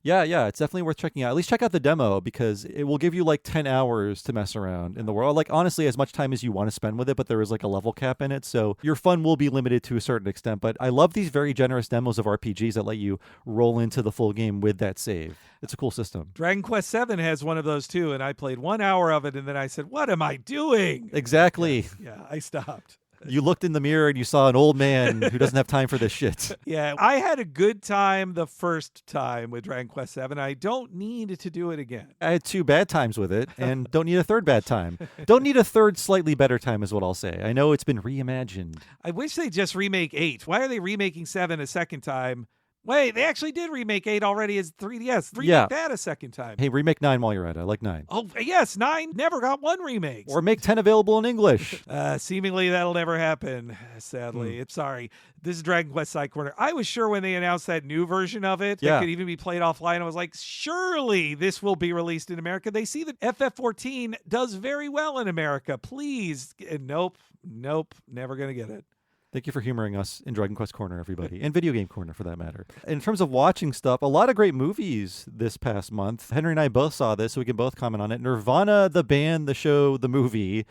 Yeah, it's definitely worth checking out. At least check out the demo because it will give you 10 hours to mess around in the world. Honestly, as much time as you want to spend with it, but there is a level cap in it, so your fun will be limited to a certain extent. But I love these very generous demos of RPGs that let you roll into the full game with that save. It's a cool system. Dragon Quest VII has one of those too, and I played 1 hour of it, and then I said, what am I doing? Exactly. Yeah, I stopped. You looked in the mirror and you saw an old man who doesn't have time for this shit. Yeah, I had a good time the first time with Dragon Quest VII. I don't need to do it again. I had 2 bad times with it and don't need a third bad time. Don't need a third slightly better time is what I'll say. I know it's been reimagined. I wish they'd just remake 8. Why are they remaking 7 a second time? Wait, they actually did remake 8 already as 3DS. Remake that a second time. Hey, remake 9 while you're at it. I like 9. Oh, yes, 9 never got 1 remake. Or make 10 available in English. Seemingly that'll never happen, sadly. Sorry. This is Dragon Quest Side Corner. I was sure when they announced that new version of it that could even be played offline, I was like, surely this will be released in America. They see that FF14 does very well in America. Please. And nope, never going to get it. Thank you for humoring us in Dragon Quest Corner, everybody, and Video Game Corner for that matter. In terms of watching stuff, a lot of great movies this past month. Henry and I both saw this, so we can both comment on it. Nirvana, the band, the show, the movie,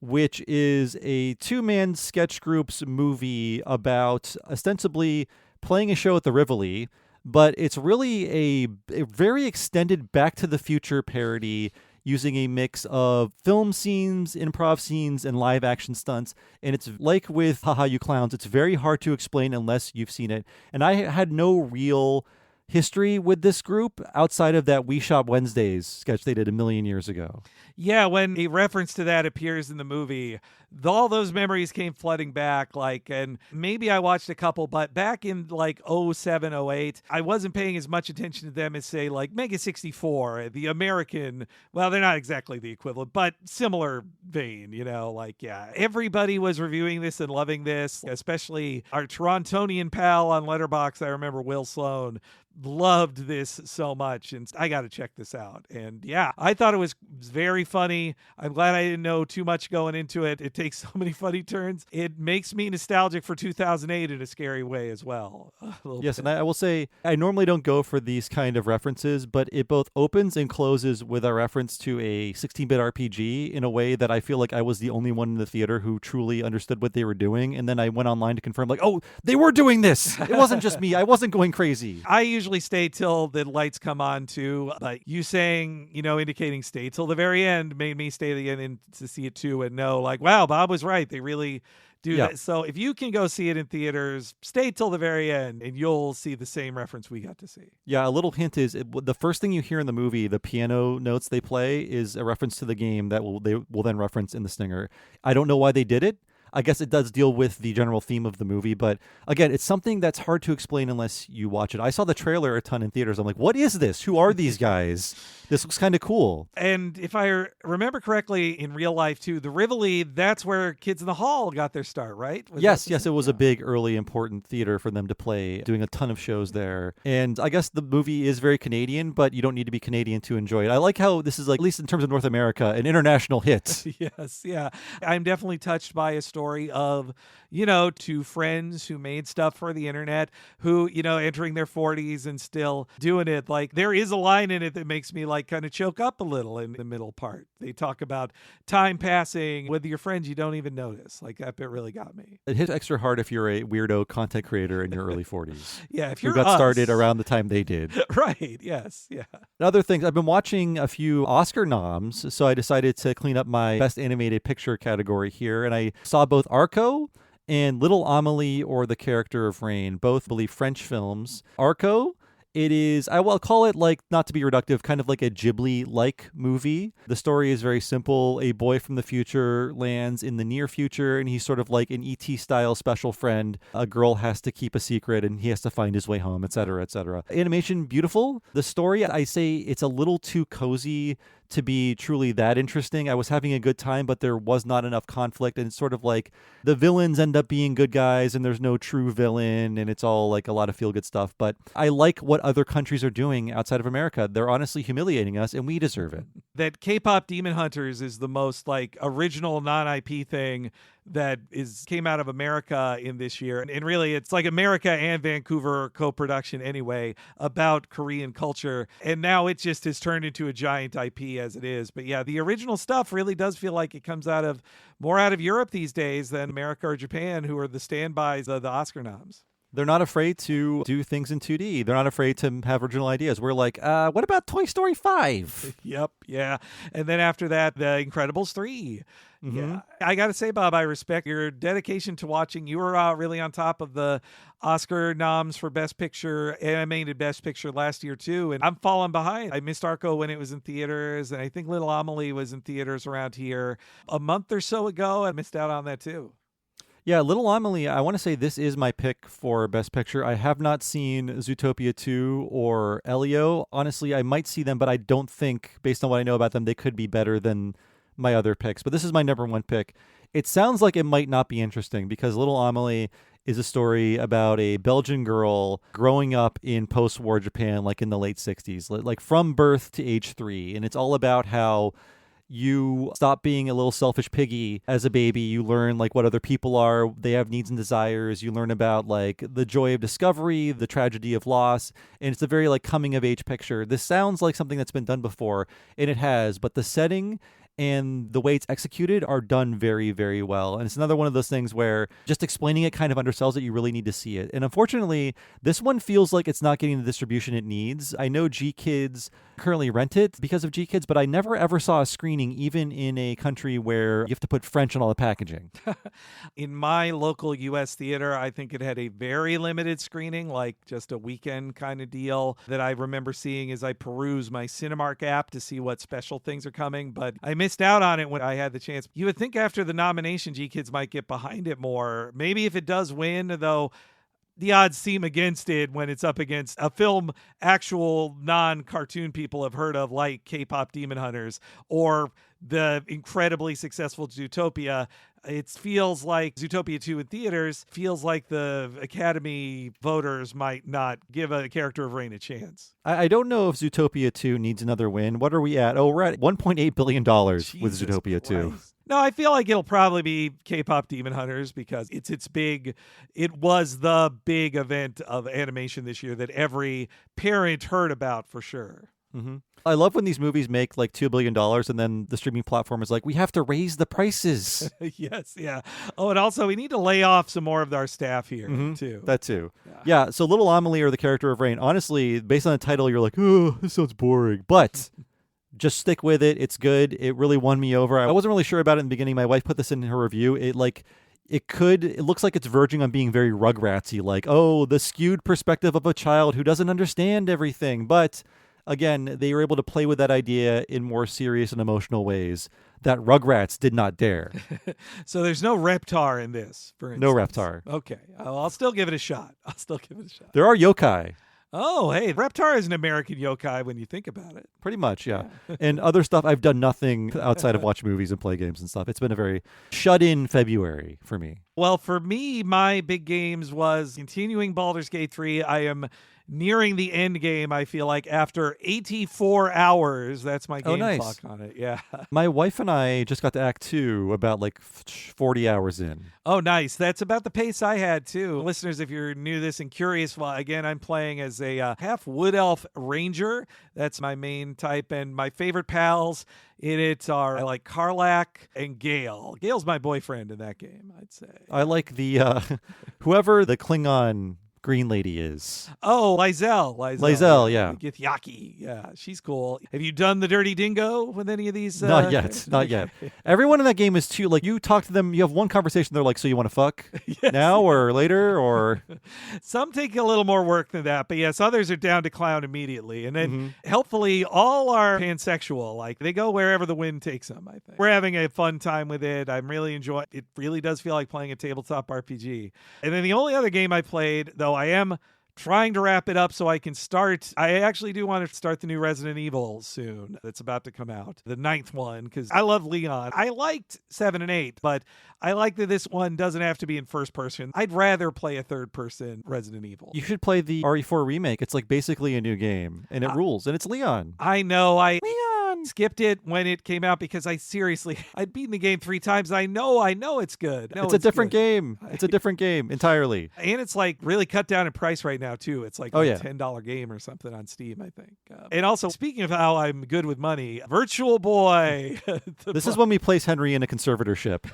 which is a two-man sketch group's movie about ostensibly playing a show at the Rivoli, but it's really a very extended Back to the Future parody using a mix of film scenes, improv scenes, and live action stunts. And it's like with Haha You Clowns, it's very hard to explain unless you've seen it. And I had no real history with this group outside of that We Shop Wednesdays sketch they did a million years ago. Yeah, when a reference to that appears in the movie, all those memories came flooding back. And maybe I watched a couple, but back in 07, 08, I wasn't paying as much attention to them as, say, Mega 64, the American. Well, they're not exactly the equivalent, but similar vein, yeah. Everybody was reviewing this and loving this, especially our Torontonian pal on Letterboxd. I remember Will Sloan loved this so much, and I got to check this out. And yeah, I thought it was very funny. I'm glad I didn't know too much going into it. It takes so many funny turns. It makes me nostalgic for 2008 in a scary way as well. Yes, and I will say, I normally don't go for these kind of references, but it both opens and closes with a reference to a 16-bit RPG in a way that I feel like I was the only one in the theater who truly understood what they were doing. And then I went online to confirm, oh, they were doing this. It wasn't just me. I wasn't going crazy. I usually stay till the lights come on too, but you saying, indicating stay till the very end made me stay to the end to see it too and know wow, Bob was right. They really do that. So if you can go see it in theaters, stay till the very end and you'll see the same reference we got to see. Yeah, a little hint is the first thing you hear in the movie, the piano notes they play, is a reference to the game that they will then reference in the stinger. I don't know why they did it. I guess it does deal with the general theme of the movie, but again, it's something that's hard to explain unless you watch it. I saw the trailer a ton in theaters. I'm like, what is this? Who are these guys? This looks kind of cool. And if I remember correctly, in real life too, the Rivoli, that's where Kids in the Hall got their start, right? Yes, it was a big, early, important theater for them to play, doing a ton of shows there. And I guess the movie is very Canadian, but you don't need to be Canadian to enjoy it. I like how this is, at least in terms of North America, an international hit. Yes, yeah. I'm definitely touched by a story of, two friends who made stuff for the internet, who, entering their 40s and still doing it. There is a line in it that makes me kind of choke up a little in the middle part. They talk about time passing with your friends you don't even notice. That bit really got me. It hits extra hard if you're a weirdo content creator in your early 40s. Yeah, if you're who got started around the time they did. Right, yes, yeah. Other things, I've been watching a few Oscar noms, so I decided to clean up my Best Animated Picture category here, and I saw both Arco and Little Amelie or The Character of Rain, both, I believe, French films. Arco, it is, I will call it, not to be reductive, kind of like a Ghibli-like movie. The story is very simple. A boy from the future lands in the near future, and he's sort of like an E.T.-style special friend. A girl has to keep a secret, and he has to find his way home, etc., etc. Animation, beautiful. The story, I say it's a little too cozy to be truly that interesting. I was having a good time, but there was not enough conflict, and it's sort of like the villains end up being good guys and there's no true villain, and it's all a lot of feel-good stuff. But I like what other countries are doing outside of America. They're honestly humiliating us, and we deserve it. That K-pop Demon Hunters is the most original non-IP thing that came out of America in this year. And really, it's America and Vancouver co-production anyway about Korean culture. And now it just has turned into a giant IP as it is. But yeah, the original stuff really does feel like it comes more out of Europe these days than America or Japan, who are the standbys of the Oscar noms. They're not afraid to do things in 2D. They're not afraid to have original ideas. We're like, what about Toy Story 5? Yep, yeah. And then after that, The Incredibles 3. Mm-hmm. Yeah, I got to say, Bob, I respect your dedication to watching. You were really on top of the Oscar noms for Best Picture, animated Best Picture last year too, and I'm falling behind. I missed Arco when it was in theaters, and I think Little Amelie was in theaters around here a month or so ago. I missed out on that too. Yeah, Little Amelie, I want to say this is my pick for Best Picture. I have not seen Zootopia 2 or Elio. Honestly, I might see them, but I don't think, based on what I know about them, they could be better than my other picks. But this is my number one pick. It sounds like it might not be interesting because Little Amelie is a story about a Belgian girl growing up in post-war Japan, in the late 60s, from birth to age 3. And it's all about how You stop being a little selfish piggy as a baby. You learn like what other people are. They have needs and desires. You learn about like the joy of discovery, the tragedy of loss. And it's a very like coming of age picture. This sounds like something that's been done before, and it has, but the setting and the way it's executed are done very, very well. And it's another one of those things where just explaining it kind of undersells it. You really need to see it. And unfortunately, this one feels like it's not getting the distribution it needs. I know G-Kids currently rent it because of G-Kids, but I never ever saw a screening even in a country where you have to put French on all the packaging. In my local U.S. theater, I think it had a very limited screening, like just a weekend kind of deal that I remember seeing as I peruse my Cinemark app to see what special things are coming. But I missed out on it when I had the chance. You would think after the nomination, G-Kids might get behind it more. Maybe if it does win, though, the odds seem against it when it's up against a film actual non-cartoon people have heard of, like K-pop Demon Hunters or the incredibly successful Zootopia. It feels like Zootopia 2 in theaters feels like the Academy voters might not give A Character of Rain a chance. I don't know if Zootopia 2 needs another win. What are we at? Oh, we're at $1.8 billion with Zootopia 2. No, I feel like it'll probably be K-pop Demon Hunters because it was the big event of animation this year that every parent heard about for sure. Mm-hmm. I love when these movies make like $2 billion and then the streaming platform is like, we have to raise the prices. Yes, yeah. Oh, and also we need to lay off some more of our staff here, too. That too. Yeah, so Little Amelie or The Character of Rain, honestly, based on the title, you're like, oh, this sounds boring. But just stick with it. It's good. It really won me over. I wasn't really sure about it in the beginning. My wife put this in her review. It looks like it's verging on being very Rugratsy, like, oh, the skewed perspective of a child who doesn't understand everything. But again, they were able to play with that idea in more serious and emotional ways that Rugrats did not dare. So there's no Reptar in this, for instance. No Reptar. Okay. I'll still give it a shot. There are yokai. Oh, hey, Reptar is an American yokai when you think about it. Pretty much, yeah. And other stuff, I've done nothing outside of watch movies and play games and stuff. It's been a very shut-in February for me. Well, for me, my big games was continuing Baldur's Gate 3. I am nearing the end game, I feel like, after 84 hours. That's my game clock on it, yeah. My wife and I just got to Act 2 about like 40 hours in. Oh, nice. That's about the pace I had, too. Listeners, if you're new to this and curious, well, again, I'm playing as a half wood elf ranger. That's my main type, and my favorite pals in it are like Karlak and Gale. Gale's my boyfriend in that game, I'd say. I like the whoever the Klingon green lady is. Oh, Lysel, yeah. Githyanki. Yeah, she's cool. Have you done the Dirty Dingo with any of these? Not yet. Everyone in that game is too, like, you talk to them, you have one conversation, they're like, so you want to fuck now or later? Or some take a little more work than that, but yes, others are down to clown immediately. And then helpfully all are pansexual. Like, they go wherever the wind takes them, I think. We're having a fun time with it. I'm really enjoying it. It really does feel like playing a tabletop RPG. And then the only other game I played, though I am trying to wrap it up so I can start. I actually do want to start the new Resident Evil soon. That's about to come out. The 9th one, because I love Leon. I liked 7 and 8, but I like that this one doesn't have to be in first person. I'd rather play a third person Resident Evil. You should play the RE4 remake. It's like basically a new game, and it rules, and it's Leon. I know. Leon! Skipped it when it came out because I'd beaten the game 3 times. I know it's good. It's a different game. It's a different game entirely. And it's like really cut down in price right now too. It's like a $10 game or something on Steam, I think. And also, speaking of how I'm good with money, Virtual Boy. This is when we place Henry in a conservatorship.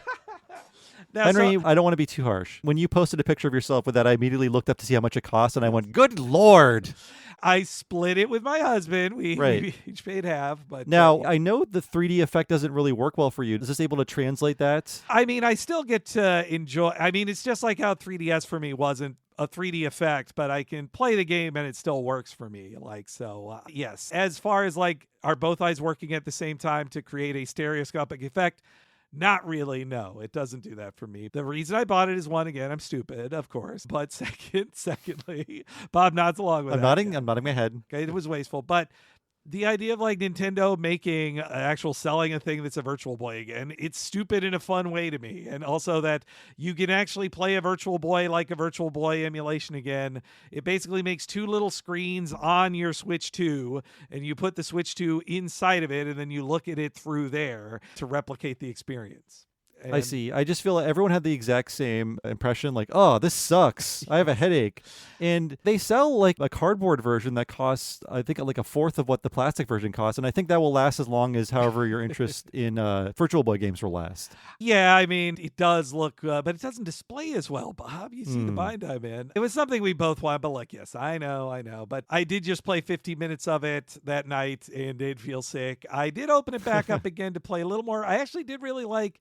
Now, Henry, I don't want to be too harsh. When you posted a picture of yourself with that, I immediately looked up to see how much it cost, and I went, good Lord. I split it with my husband. We each paid half. But now, I know the 3D effect doesn't really work well for you. Is this able to translate that? I mean, I still get to enjoy. I mean, it's just like how 3DS for me wasn't a 3D effect, but I can play the game and it still works for me. Like, so yes. As far as like, are both eyes working at the same time to create a stereoscopic effect? Not really, no. It doesn't do that for me. The reason I bought it is, one, again, I'm stupid, of course. But secondly, Bob nods along with that. I'm nodding my head. Okay, it was wasteful. But The idea of like Nintendo making actual selling a thing that's a Virtual Boy again, it's stupid in a fun way to me. And also that you can actually play a Virtual Boy like a Virtual Boy emulation again. It basically makes two little screens on your Switch 2, and you put the Switch 2 inside of it, and then you look at it through there to replicate the experience. I see. I just feel like everyone had the exact same impression, like, oh, this sucks. I have a headache. And they sell like a cardboard version that costs, I think, like a fourth of what the plastic version costs. And I think that will last as long as however your interest in Virtual Boy games will last. Yeah, I mean, it does look, but it doesn't display as well, Bob. You see the bind I'm in. It was something we both wanted, but like, yes, I know. But I did just play 50 minutes of it that night and did feel sick. I did open it back up again to play a little more. I actually did really like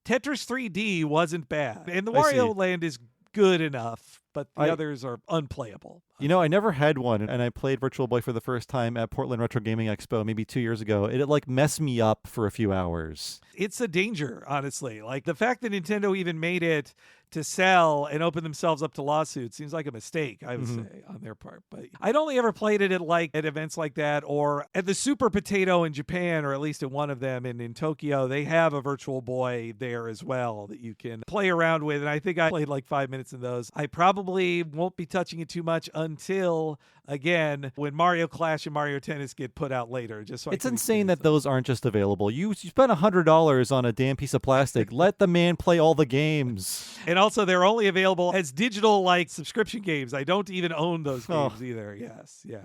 Tetris 3D wasn't bad. And the Wario Land is good enough, but the others are unplayable. You know, I never had one, and I played Virtual Boy for the first time at Portland Retro Gaming Expo maybe 2 years ago. It like messed me up for a few hours. It's a danger, honestly. Like the fact that Nintendo even made it to sell and open themselves up to lawsuits seems like a mistake, I would say, on their part. But I'd only ever played it at events like that or at the Super Potato in Japan, or at least at one of them in Tokyo. They have a Virtual Boy there as well that you can play around with. And I think I played like 5 minutes in those. I probably won't be touching it too much until, again, when Mario Clash and Mario Tennis get put out later. Just so it's insane that those aren't just available. You spent $100 on a damn piece of plastic. Let the man play all the games. And also, they're only available as digital, like, subscription games. I don't even own those games either. Yes. Yeah.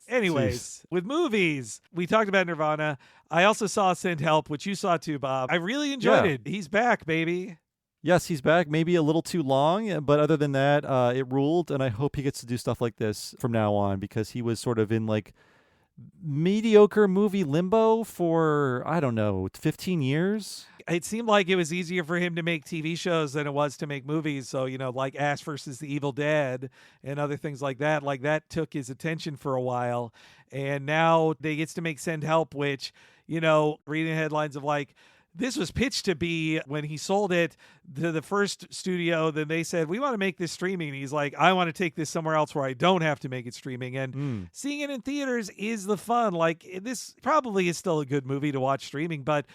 Anyways, with movies, we talked about Nirvana. I also saw Send Help, which you saw too, Bob. I really enjoyed it. He's back, baby. Yes, he's back. Maybe a little too long, but other than that, it ruled. And I hope he gets to do stuff like this from now on, because he was sort of in like mediocre movie limbo for, I don't know, 15 years. It seemed like it was easier for him to make TV shows than it was to make movies. So, you know, like Ash versus the Evil Dead and other things like that took his attention for a while. And now they gets to make Send Help, which, you know, reading headlines of like, this was pitched to be, when he sold it to the first studio, then they said, we want to make this streaming. And he's like, I want to take this somewhere else where I don't have to make it streaming. And seeing it in theaters is the fun. Like, this probably is still a good movie to watch streaming, but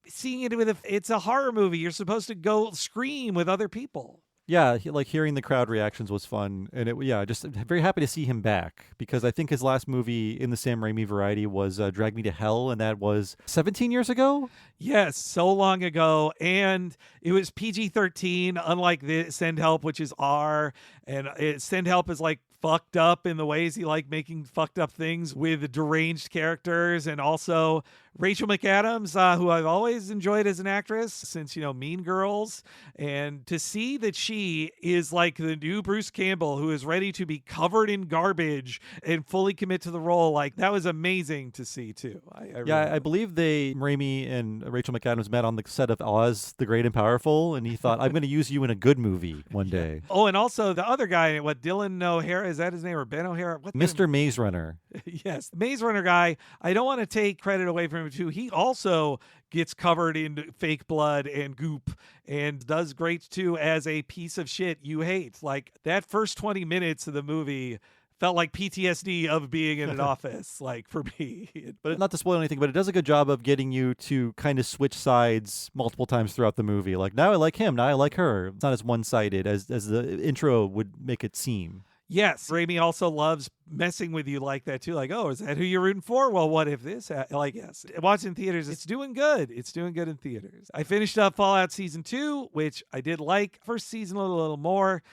seeing it it's a horror movie. You're supposed to go scream with other people. Yeah, like hearing the crowd reactions was fun. And just very happy to see him back, because I think his last movie in the Sam Raimi variety was Drag Me to Hell, and that was 17 years ago? Yes, so long ago. And it was PG-13, unlike the Send Help, which is R. And Send Help is like fucked up in the ways he like making fucked up things with deranged characters. And also Rachel McAdams, who I've always enjoyed as an actress since, you know, Mean Girls. And to see that she is like the new Bruce Campbell, who is ready to be covered in garbage and fully commit to the role, like that was amazing to see too. I believe Raimi and Rachel McAdams met on the set of Oz the Great and Powerful, and he thought, I'm going to use you in a good movie one day. Oh, and also the other guy, Dylan O'Hara, is that his name, or Ben O'Hara? Mr. Maze Runner. Yes, Maze Runner guy. I don't want to take credit away from him too. He also gets covered in fake blood and goop and does great too as a piece of shit you hate. Like that first 20 minutes of the movie felt like PTSD of being in an office, like for me. But not to spoil anything, but it does a good job of getting you to kind of switch sides multiple times throughout the movie. Like, now I like him, now I like her. It's not as one-sided as the intro would make it seem. Yes, Raimi also loves messing with you like that too. Like, oh, is that who you're rooting for? Well, what if this? Like, yes. Watching theaters, it's doing good. It's doing good in theaters. I finished up Fallout Season 2, which I did like. First season a little more.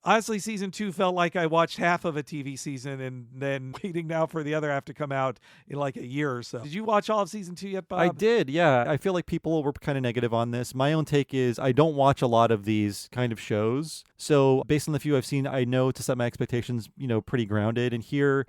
Honestly, season 2 felt like I watched half of a TV season and then waiting now for the other half to come out in like a year or so. Did you watch all of season 2 yet, Bob? I did, yeah. I feel like people were kind of negative on this. My own take is I don't watch a lot of these kind of shows. So based on the few I've seen, I know to set my expectations, pretty grounded. And here,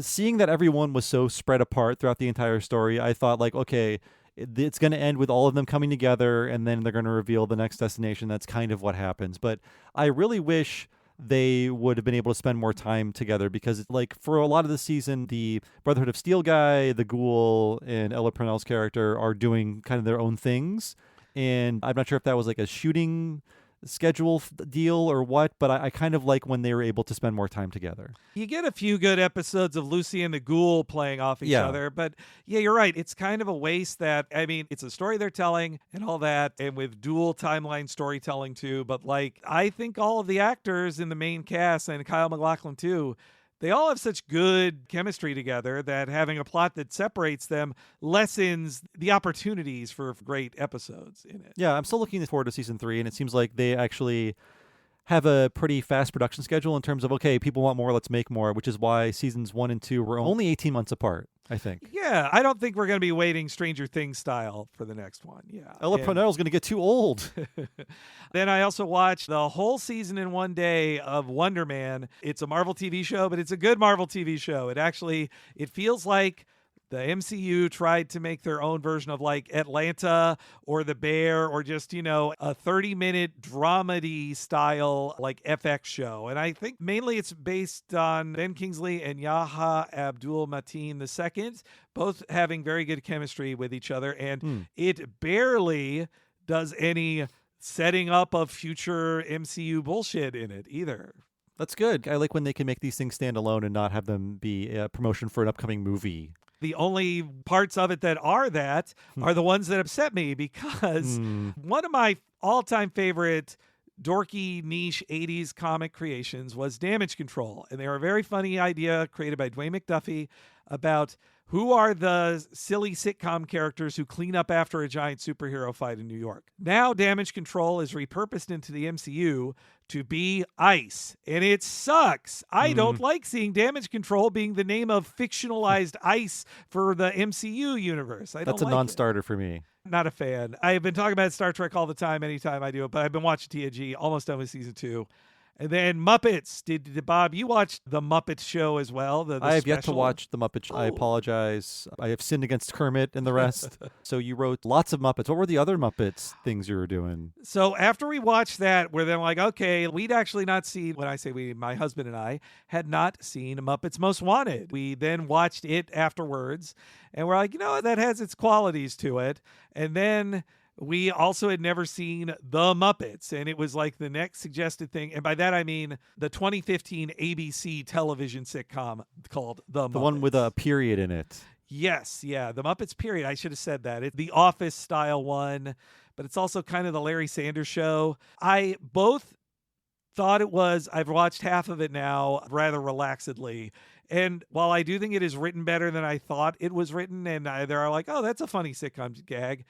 seeing that everyone was so spread apart throughout the entire story, I thought like, okay, it's going to end with all of them coming together, and then they're going to reveal the next destination. That's kind of what happens. But I really wish they would have been able to spend more time together, because like for a lot of the season, the Brotherhood of Steel guy, the Ghoul, and Ella Purnell's character are doing kind of their own things. And I'm not sure if that was like a shooting schedule deal or what, but I kind of like when they were able to spend more time together. You get a few good episodes of Lucy and the Ghoul playing off each other, but yeah, you're right. It's kind of a waste that, I mean, it's a story they're telling and all that, and with dual timeline storytelling too, but like, I think all of the actors in the main cast, and Kyle MacLachlan too, they all have such good chemistry together that having a plot that separates them lessens the opportunities for great episodes in it. Yeah, I'm still looking forward to season 3, and it seems like they actually have a pretty fast production schedule in terms of, okay, people want more, let's make more, which is why seasons 1 and 2 were only 18 months apart, I think. Yeah, I don't think we're going to be waiting Stranger Things style for the next one. Yeah. Ella Purnell's going to get too old. Then I also watched the whole season in one day of Wonder Man. It's a Marvel TV show, but it's a good Marvel TV show. It feels like the MCU tried to make their own version of like Atlanta or The Bear or just, a 30-minute dramedy style like FX show. And I think mainly it's based on Ben Kingsley and Yahya Abdul-Mateen II, both having very good chemistry with each other. And it barely does any setting up of future MCU bullshit in it either. That's good. I like when they can make these things stand alone and not have them be a promotion for an upcoming movie. The only parts of it that are the ones that upset me, because one of my all-time favorite dorky niche 80s comic creations was Damage Control. And they were a very funny idea created by Dwayne McDuffie about who are the silly sitcom characters who clean up after a giant superhero fight in New York. Now Damage Control is repurposed into the MCU to be ICE, and it sucks. I don't like seeing Damage Control being the name of fictionalized ICE for the MCU universe. That's a non-starter for me. Not a fan. I've been talking about Star Trek all the time, anytime I do it, but I've been watching TNG, almost done with season 2. And then Muppets. Did Bob, you watched the Muppet Show as well? I have yet to watch the Muppet Show. I apologize. I have sinned against Kermit and the rest. So you wrote lots of Muppets. What were the other Muppets things you were doing? So after we watched that, we're then like, okay, we'd actually not seen, when I say we, my husband and I had not seen Muppets Most Wanted. We then watched it afterwards, and we're like, that has its qualities to it. And then we also had never seen The Muppets, and it was like the next suggested thing. And by that, I mean the 2015 ABC television sitcom called The Muppets. The one with a period in it. Yes, yeah, The Muppets period. I should have said that. It's the Office style one, but it's also kind of the Larry Sanders Show. I both thought it was, I've watched half of it now rather relaxedly. And while I do think it is written better than I thought it was written, and they're like, oh, that's a funny sitcom gag,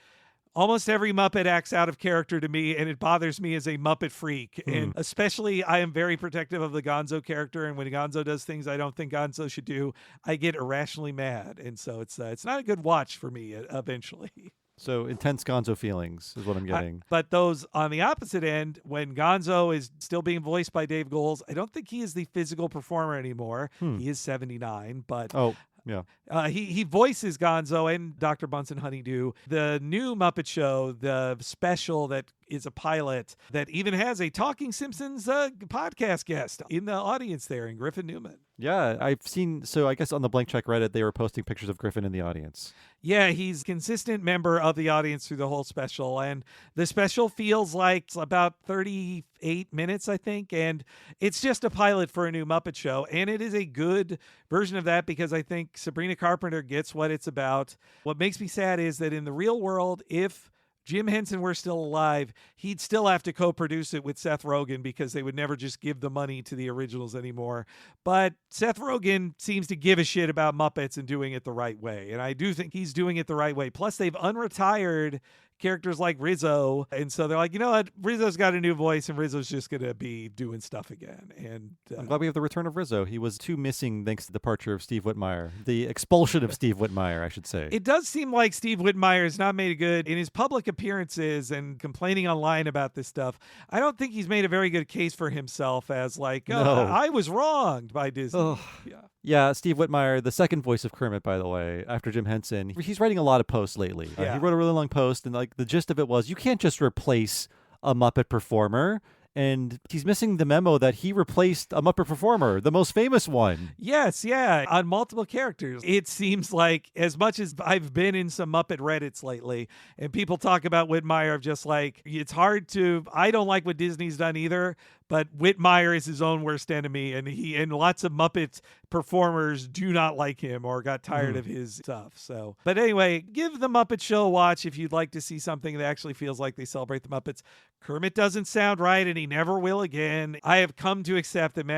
almost every Muppet acts out of character to me, and it bothers me as a Muppet freak. And especially, I am very protective of the Gonzo character, and when Gonzo does things I don't think Gonzo should do, I get irrationally mad. And so it's not a good watch for me eventually. So intense Gonzo feelings is what I'm getting. But those on the opposite end, when Gonzo is still being voiced by Dave Goelz, I don't think he is the physical performer anymore. He is 79, but... Oh. Yeah. He voices Gonzo and Dr. Bunsen Honeydew. The new Muppet Show, the special that is a pilot that even has a Talking Simpsons podcast guest in the audience there, in Griffin Newman. Yeah, I've seen, so I guess on the Blank Check Reddit, they were posting pictures of Griffin in the audience. Yeah, he's a consistent member of the audience through the whole special, and the special feels like it's about 38 minutes, I think, and it's just a pilot for a new Muppet Show, and it is a good version of that because I think Sabrina Carpenter gets what it's about. What makes me sad is that in the real world, if Jim Henson were still alive, he'd still have to co-produce it with Seth Rogen because they would never just give the money to the originals anymore. But Seth Rogen seems to give a shit about Muppets and doing it the right way. And I do think he's doing it the right way. Plus, they've unretired characters like Rizzo. And so they're like, you know what? Rizzo's got a new voice and Rizzo's just going to be doing stuff again. And I'm glad we have the return of Rizzo. He was too missing thanks to the departure of Steve Whitmire. The expulsion of Steve Whitmire, I should say. It does seem like Steve Whitmire has not made a good, in his public appearances and complaining online about this stuff, I don't think he's made a very good case for himself as like, I was wronged by Disney. Oh. Yeah, Steve Whitmire, the second voice of Kermit, by the way, after Jim Henson. He's writing a lot of posts lately. He wrote a really long post, and like the gist of it was, you can't just replace a Muppet performer and he's missing the memo that he replaced a Muppet performer, the most famous one. Yes, yeah, on multiple characters. It seems like, as much as I've been in some Muppet Reddits lately, and people talk about Whitmire, of just like, it's hard to, I don't like what Disney's done either, but Whitmire is his own worst enemy, and lots of Muppet performers do not like him or got tired of his stuff. So, but anyway, give the Muppet Show a watch if you'd like to see something that actually feels like they celebrate the Muppets. Kermit doesn't sound right, and he never will again. I have come to accept that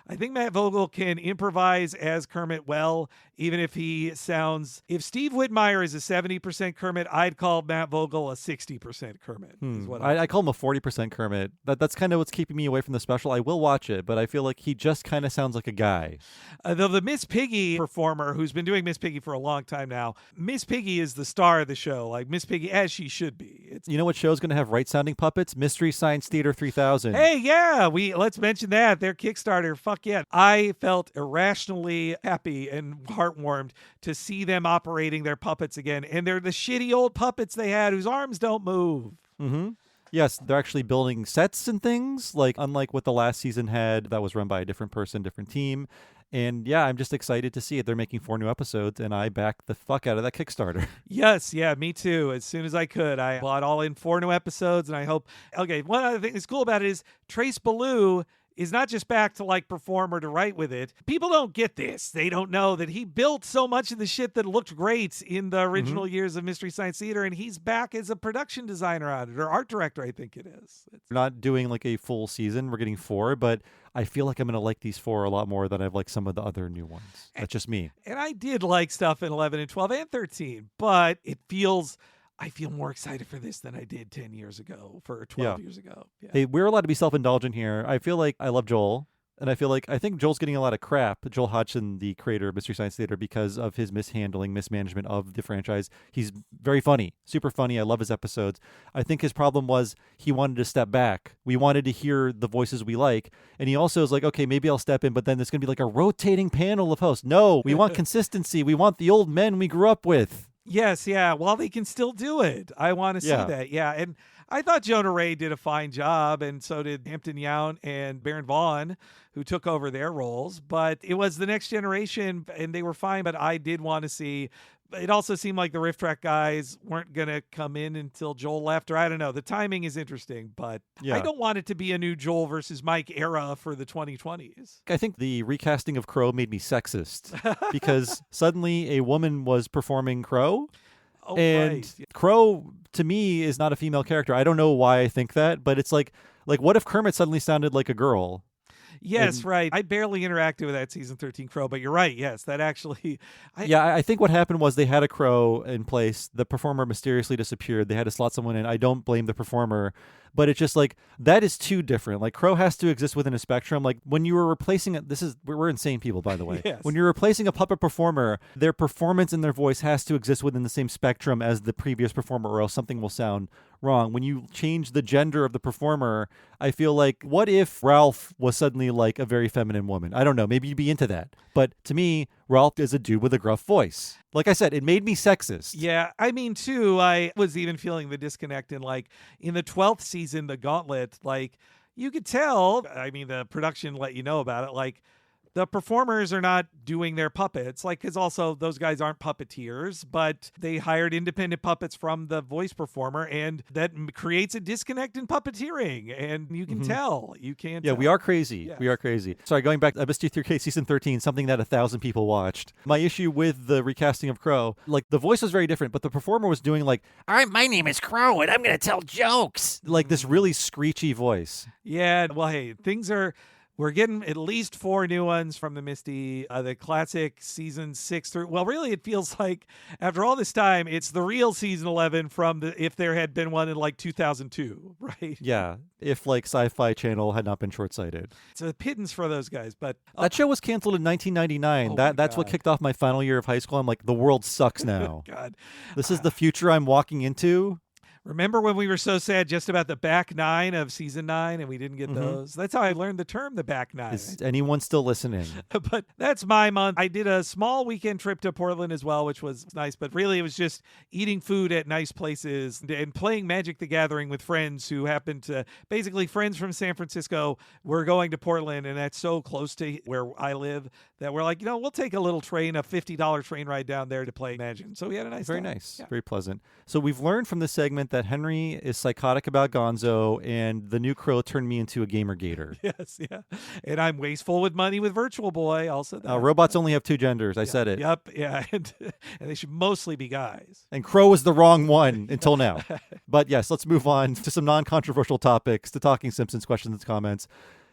I think Matt Vogel can improvise as Kermit well, even if he sounds, if Steve Whitmire is a 70% Kermit, I'd call Matt Vogel a 60% Kermit. Is what I call him a 40% Kermit. That's kind of what's keeping me away from the special. I will watch it, but I feel like he just kind of sounds like a guy. Though the Miss Piggy performer, who's been doing Miss Piggy for a long time now, Miss Piggy is the star of the show, like Miss Piggy as she should be. You know what show's going to have right-sounding puppets? Mystery Science Theater 3000. Hey, yeah, let's mention that. Their Kickstarter, fuck yeah. I felt irrationally happy and heartwarmed to see them operating their puppets again, and they're the shitty old puppets they had whose arms don't move. Mm-hmm. Yes, they're actually building sets and things, like unlike what the last season had that was run by a different person, different team. And yeah, I'm just excited to see it. They're making 4 new episodes, and I backed the fuck out of that Kickstarter. Yes, yeah, me too. As soon as I could, I bought all in 4 new episodes, and I hope... Okay, one other thing that's cool about it is Trace Ballou is not just back to like perform or to write with it. People don't get this. They don't know that he built so much of the shit that looked great in the original years of Mystery Science Theater, and he's back as a production designer on it, or art director, I think it is. We're not doing like a full season. We're getting 4, but I feel like I'm going to like these 4 a lot more than I've liked some of the other new ones. That's just me. And I did like stuff in 11 and 12 and 13, but I feel more excited for this than I did 10 years ago, for 12 years ago. Yeah. Hey, we're allowed to be self-indulgent here. I feel like I love Joel, and I think Joel's getting a lot of crap, Joel Hodgson, the creator of Mystery Science Theater, because of his mismanagement of the franchise. He's very funny, super funny. I love his episodes. I think his problem was he wanted to step back. We wanted to hear the voices we like, and he also is like, okay, maybe I'll step in, but then there's going to be like a rotating panel of hosts. No, we want consistency. We want the old men we grew up with. Yes, yeah. While they can still do it. I want to see that. Yeah. And I thought Jonah Ray did a fine job, and so did Hampton Yount and Baron Vaughn, who took over their roles. But it was the next generation, and they were fine. But I did want to see... It also seemed like the Riff Track guys weren't going to come in until Joel left, or I don't know. The timing is interesting, but I don't want it to be a new Joel versus Mike era for the 2020s. I think the recasting of Crow made me sexist because suddenly a woman was performing Crow. Oh, and right. Crow, to me, is not a female character. I don't know why I think that, but it's like what if Kermit suddenly sounded like a girl? Yes, right. I barely interacted with that season 13 Crow, but you're right. Yes, that actually... I think what happened was they had a Crow in place. The performer mysteriously disappeared. They had to slot someone in. I don't blame the performer, but it's just like, that is too different. Like, Crow has to exist within a spectrum. Like, when you were replacing it, we're insane people, by the way. Yes. When you're replacing a puppet performer, their performance and their voice has to exist within the same spectrum as the previous performer, or else something will sound wrong. When you change the gender of the performer, I feel like, what if Ralph was suddenly like a very feminine woman? I don't know. Maybe you'd be into that. But to me, Ralph is a dude with a gruff voice. Like I said, it made me sexist. Yeah, I mean, too, I was even feeling the disconnect in the 12th season, The Gauntlet, you could tell, I mean, the production let you know about it, the performers are not doing their puppets, because also those guys aren't puppeteers, but they hired independent puppets from the voice performer, and that creates a disconnect in puppeteering, and you can tell. You can't tell. We are crazy. Yes. We are crazy. Sorry, going back to MST3K season 13, something that 1,000 people watched. My issue with the recasting of Crow, the voice was very different, but the performer was doing all right, my name is Crow, and I'm going to tell jokes. This really screechy voice. Yeah, well, hey, we're getting at least 4 new ones from the Misty, the classic season 6 through... Well, really, it feels like after all this time, it's the real season 11 from if there had been one in 2002, right? Yeah, if Sci-Fi Channel had not been short-sighted. It's a pittance for those guys, but... That show was canceled in 1999. That's what kicked off my final year of high school. I'm like, the world sucks now. God. This is the future I'm walking into. Remember when we were so sad just about the back 9 of season 9 and we didn't get those? That's how I learned the term, the back 9. Is anyone still listening? But that's my month. I did a small weekend trip to Portland as well, which was nice. But really, it was just eating food at nice places and playing Magic the Gathering with friends who happened to, basically friends from San Francisco were going to Portland, and that's so close to where I live that we're like, we'll take a little train, a $50 train ride down there to play Magic. So we had a nice Very time. nice. Yeah. Very pleasant. So we've learned from this segment that Henry is psychotic about Gonzo, and the new Crow turned me into a gamer gator. Yes, yeah. And I'm wasteful with money with Virtual Boy. Also, that. Robots only have 2 genders. I said it. Yep, yeah. And they should mostly be guys. And Crow was the wrong one until now. But yes, let's move on to some non-controversial topics, to Talking Simpsons questions and comments.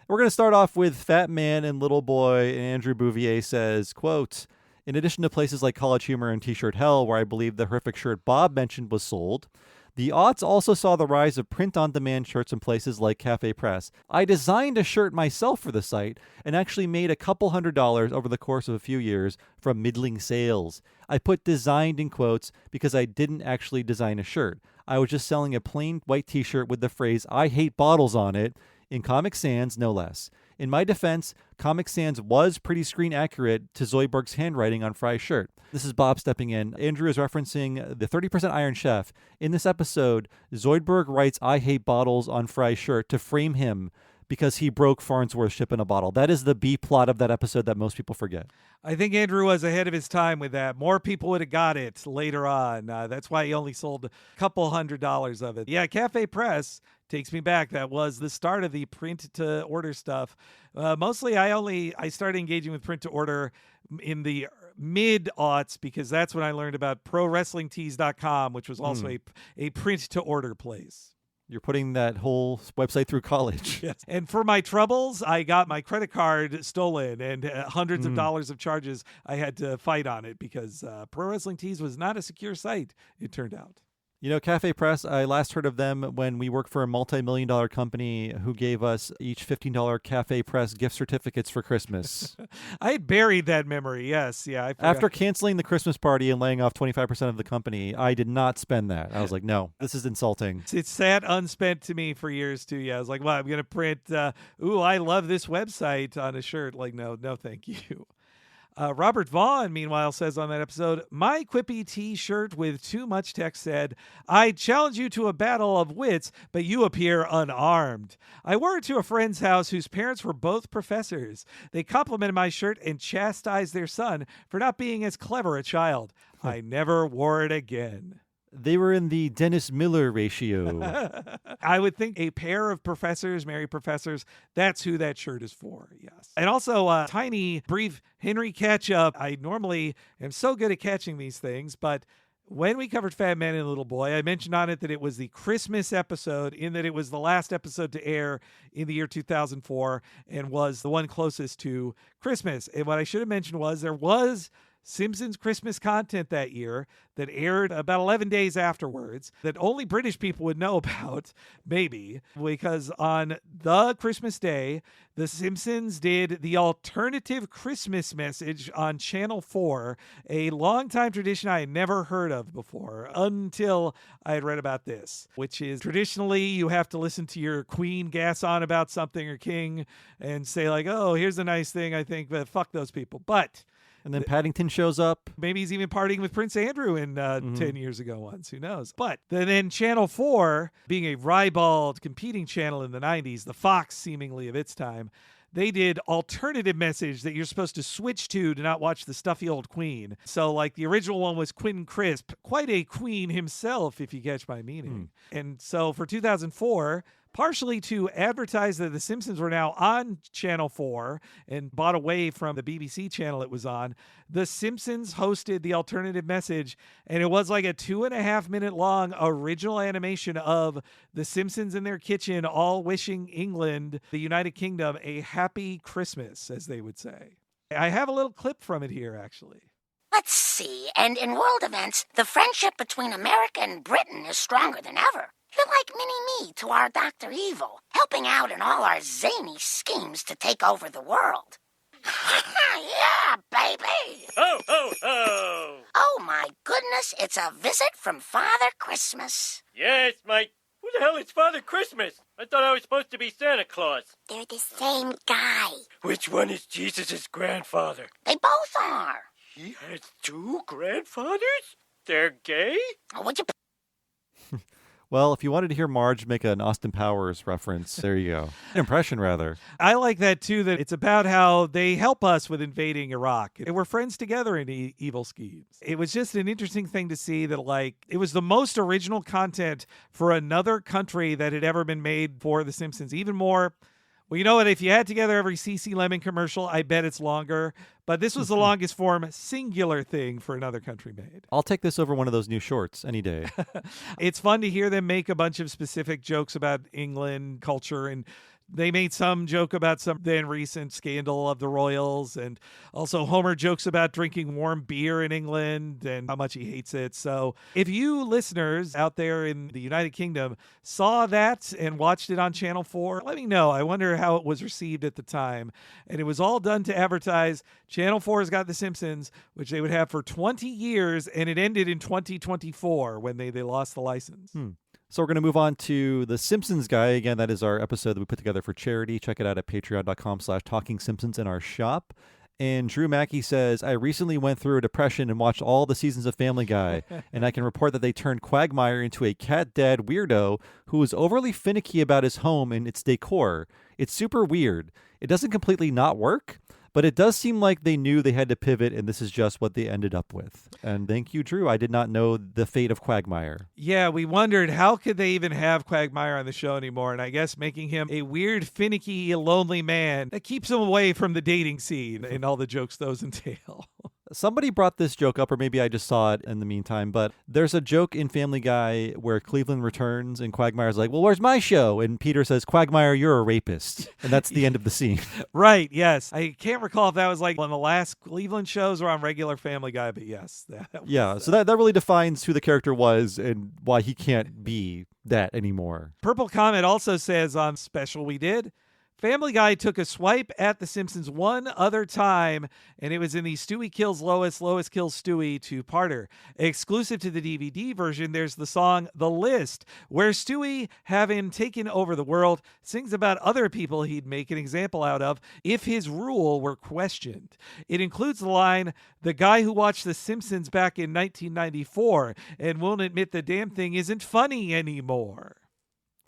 We're going to start off with Fat Man and Little Boy. And Andrew Bouvier says, quote, in addition to places like College Humor and T-Shirt Hell, where I believe the horrific shirt Bob mentioned was sold, the aughts also saw the rise of print-on-demand shirts in places like Cafe Press. I designed a shirt myself for the site and actually made a couple $100s over the course of a few years from middling sales. I put designed in quotes because I didn't actually design a shirt. I was just selling a plain white T-shirt with the phrase, I hate bottles on it, in Comic Sans, no less. In my defense, Comic Sans was pretty screen accurate to Zoidberg's handwriting on Fry's shirt. This is Bob stepping in. Andrew is referencing the 30% Iron Chef. In this episode, Zoidberg writes, I hate bottles on Fry's shirt to frame him because he broke Farnsworth's ship in a bottle. That is the B plot of that episode that most people forget. I think Andrew was ahead of his time with that. More people would have got it later on. That's why he only sold a couple $100s of it. Yeah, Cafe Press takes me back. That was the start of the print to order stuff. Mostly I started engaging with print to order in the mid-aughts because that's when I learned about ProWrestlingTees.com, which was also a print to order place. You're putting that whole website through college. Yes. And for my troubles, I got my credit card stolen and hundreds of dollars of charges I had to fight on it because Pro Wrestling Tees was not a secure site, it turned out. Cafe Press, I last heard of them when we worked for a multi-million-dollar company who gave us each $15 Cafe Press gift certificates for Christmas. I buried that memory, yes. Yeah. After canceling the Christmas party and laying off 25% of the company, I did not spend that. I was like, no, this is insulting. It sat unspent to me for years, too. Yeah, I was like, well, I'm going to print, I love this website on a shirt. Like, no, thank you. Robert Vaughn, meanwhile, says on that episode, my quippy T-shirt with too much text said, I challenge you to a battle of wits, but you appear unarmed. I wore it to a friend's house whose parents were both professors. They complimented my shirt and chastised their son for not being as clever a child. I never wore it again. They were in the Dennis Miller ratio. I would think a pair of professors, married professors, that's who that shirt is for, yes. And also a tiny, brief Henry catch-up. I normally am so good at catching these things, but when we covered Fat Man and Little Boy, I mentioned on it that it was the Christmas episode in that it was the last episode to air in the year 2004 and was the one closest to Christmas. And what I should have mentioned was there was Simpsons Christmas content that year that aired about 11 days afterwards that only British people would know about, maybe, because on the Christmas day, The Simpsons did the alternative Christmas message on Channel 4, a longtime tradition I had never heard of before until I had read about this, which is traditionally you have to listen to your queen gas on about something or king and say like, oh, here's a nice thing, I think, but fuck those people. But and then Paddington shows up. Maybe he's even partying with Prince Andrew in 10 years ago once. Who knows? But then Channel 4, being a ribald competing channel in the 90s, the Fox seemingly of its time, they did alternative message that you're supposed to switch to not watch the stuffy old queen. So like the original one was Quentin Crisp, quite a queen himself, if you catch my meaning. And so for 2004, partially to advertise that The Simpsons were now on Channel 4 and bought away from the BBC channel it was on, The Simpsons hosted the alternative message, and it was like a 2.5 minute long original animation of The Simpsons in their kitchen, all wishing England, the United Kingdom, a happy Christmas, as they would say. I have a little clip from it here, actually. Let's see, and in world events, the friendship between America and Britain is stronger than ever. You're like Mini-Me to our Dr. Evil, helping out in all our zany schemes to take over the world. yeah, baby. Ho, ho, ho! Oh, my goodness, it's a visit from Father Christmas. Yes, Mike. Who the hell is Father Christmas? I thought I was supposed to be Santa Claus. They're the same guy. Which one is Jesus' grandfather? They both are. He has two grandfathers? They're gay? Oh, would you... Well, if you wanted to hear Marge make an Austin Powers reference, there you go. An impression, rather. I like that, too, that it's about how they help us with invading Iraq. And we're friends together in evil schemes. It was just an interesting thing to see that, like, it was the most original content for another country that had ever been made for The Simpsons. Even more, well, you know what? If you had together every CC Lemon commercial, I bet it's longer. But this was the longest form singular thing for another country made. I'll take this over one of those new shorts any day. It's fun to hear them make a bunch of specific jokes about England culture, and they made some joke about some then recent scandal of the royals, and also Homer jokes about drinking warm beer in England and how much he hates it. So if you listeners out there in the United Kingdom saw that and watched it on Channel 4, let me know. I wonder how it was received at the time. And it was all done to advertise Channel 4's got The Simpsons, which they would have for 20 years, and it ended in 2024 when they lost the license. So we're going to move on to the Simpsons guy. Again, that is our episode that we put together for charity. Check it out at patreon.com/talkingsimpsons in our shop. And Drew Mackey says, I recently went through a depression and watched all the seasons of Family Guy, and I can report that they turned Quagmire into a cat dad weirdo who is overly finicky about his home and its decor. It's super weird. It doesn't completely not work, but it does seem like they knew they had to pivot, and this is just what they ended up with. And thank you, Drew. I did not know the fate of Quagmire. Yeah, we wondered how could they even have Quagmire on the show anymore, and I guess making him a weird, finicky, lonely man that keeps him away from the dating scene and all the jokes those entail. Somebody brought this joke up, or maybe I just saw it in the meantime, but there's a joke in Family Guy where Cleveland returns and Quagmire's like, well, where's my show? And Peter says, Quagmire, you're a rapist. And that's the end of the scene. Right, yes. I can't recall if that was like one of the last Cleveland shows or on regular Family Guy, but yes. So that really defines who the character was and why he can't be that anymore. Purple Comet also says on special we did, Family Guy took a swipe at The Simpsons one other time, and it was in the Stewie kills Lois, Lois kills Stewie two-parter. Exclusive to the DVD version, there's the song The List, where Stewie, having taken over the world, sings about other people he'd make an example out of if his rule were questioned. It includes the line, the guy who watched The Simpsons back in 1994 and won't admit the damn thing isn't funny anymore.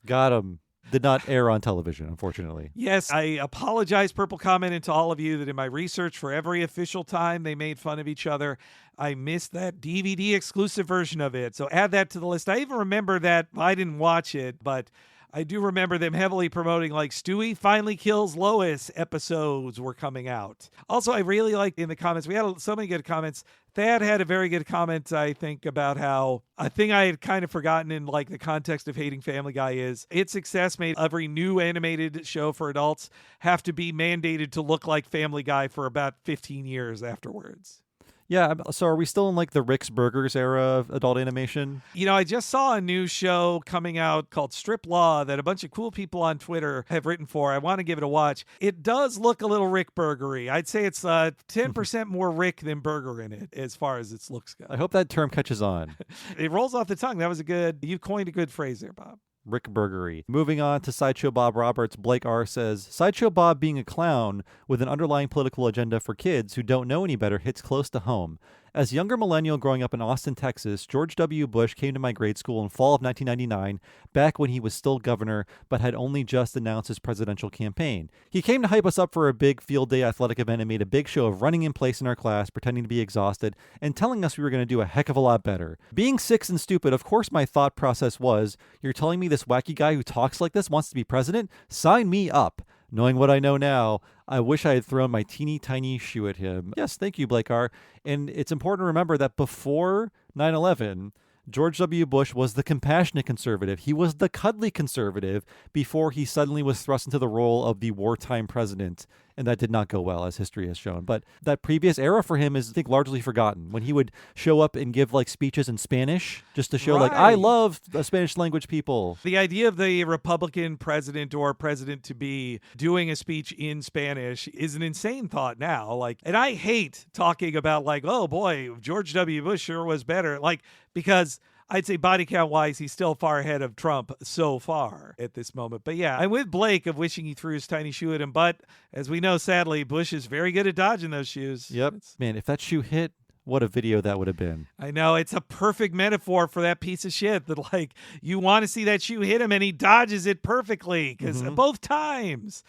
Got him. Did not air on television, unfortunately. Yes, I apologize, Purple Comment, and to all of you that in my research for every official time they made fun of each other, I missed that DVD exclusive version of it. So add that to the list. I even remember that. I didn't watch it, but I do remember them heavily promoting like Stewie finally kills Lois episodes were coming out. Also, I really liked in the comments, we had so many good comments. Thad had a very good comment, I think, about how a thing I had kind of forgotten in like the context of hating Family Guy is its success made every new animated show for adults have to be mandated to look like Family Guy for about 15 years afterwards. Yeah, so are we still in like the Rick's Burgers era of adult animation? You know, I just saw a new show coming out called Strip Law that a bunch of cool people on Twitter have written for. I want to give it a watch. It does look a little Rick Burgery. I'd say it's 10% more Rick than Burger in it as far as its looks go. I hope that term catches on. It rolls off the tongue. That was you coined a good phrase there, Bob. Rick Burgery. Moving on to Sideshow Bob Roberts, Blake R. says, Sideshow Bob being a clown with an underlying political agenda for kids who don't know any better hits close to home. As a younger millennial growing up in Austin, Texas, George W. Bush came to my grade school in fall of 1999, back when he was still governor, but had only just announced his presidential campaign. He came to hype us up for a big field day athletic event and made a big show of running in place in our class, pretending to be exhausted, and telling us we were going to do a heck of a lot better. Being 6 and stupid, of course my thought process was, you're telling me this wacky guy who talks like this wants to be president? Sign me up. Knowing what I know now, I wish I had thrown my teeny tiny shoe at him. Yes, thank you, Blake R. And it's important to remember that before 9/11, George W. Bush was the compassionate conservative. He was the cuddly conservative before he suddenly was thrust into the role of the wartime president and that did not go well, as history has shown. But that previous era for him is, I think, largely forgotten. When he would show up and give like speeches in Spanish just to show like, I love the Spanish language people. The idea of the Republican president or president-to-be doing a speech in Spanish is an insane thought now. Like, and I hate talking about like, oh boy, George W. Bush sure was better. Like, because I'd say body count wise, he's still far ahead of Trump so far at this moment. But yeah, I'm with Blake of wishing he threw his tiny shoe at him. But as we know, sadly, Bush is very good at dodging those shoes. Yep. Man, if that shoe hit, what a video that would have been. I know. It's a perfect metaphor for that piece of shit that, like, you want to see that shoe hit him and he dodges it perfectly because both times.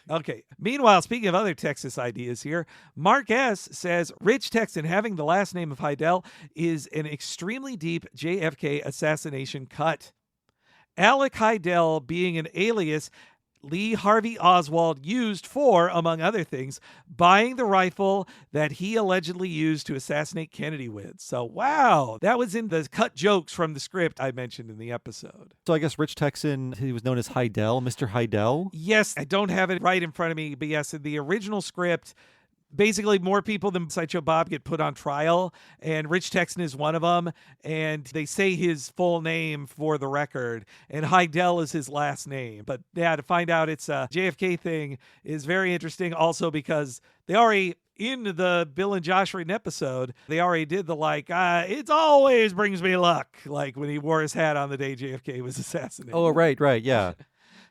Okay. Meanwhile, speaking of other Texas ideas here, Mark S. says Rich Texan having the last name of Heidel is an extremely deep JFK assassination cut. Alec Heidel being an alias Lee Harvey Oswald used for, among other things, buying the rifle that he allegedly used to assassinate Kennedy with. So, wow, that was in the cut jokes from the script I mentioned in the episode. So I guess Rich Texan, he was known as Heidel, Mr. Heidel? Yes, I don't have it right in front of me, but yes, in the original script, basically more people than Sideshow Bob get put on trial, and Rich Texan is one of them, and they say his full name for the record, and Heidel is his last name. But yeah, to find out it's a JFK thing is very interesting, also because they already, in the Bill and Josh written episode, they already did the like, it always brings me luck, like when he wore his hat on the day JFK was assassinated. Oh, right, yeah.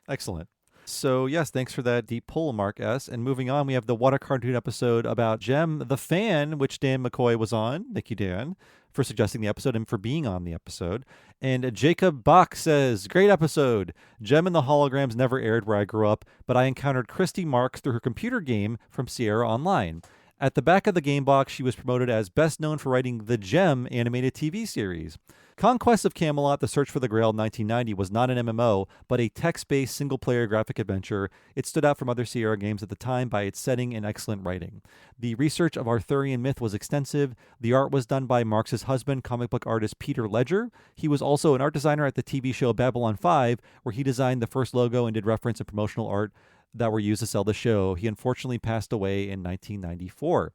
Excellent. So, yes, thanks for that deep pull, Mark S. And moving on, we have the Water Cartoon episode about Jem the Fan, which Dan McCoy was on. Thank you, Dan, for suggesting the episode and for being on the episode. And Jacob Bach says, great episode. Jem and the Holograms never aired where I grew up, but I encountered Christy Marks through her computer game from Sierra Online. At the back of the game box, she was promoted as best known for writing the Jem animated TV series. Conquest of Camelot, The Search for the Grail 1990 was not an MMO, but a text-based single-player graphic adventure. It stood out from other Sierra games at the time by its setting and excellent writing. The research of Arthurian myth was extensive. The art was done by Marx's husband, comic book artist Peter Ledger. He was also an art designer at the TV show Babylon 5, where he designed the first logo and did reference and promotional art that were used to sell the show. He unfortunately passed away in 1994.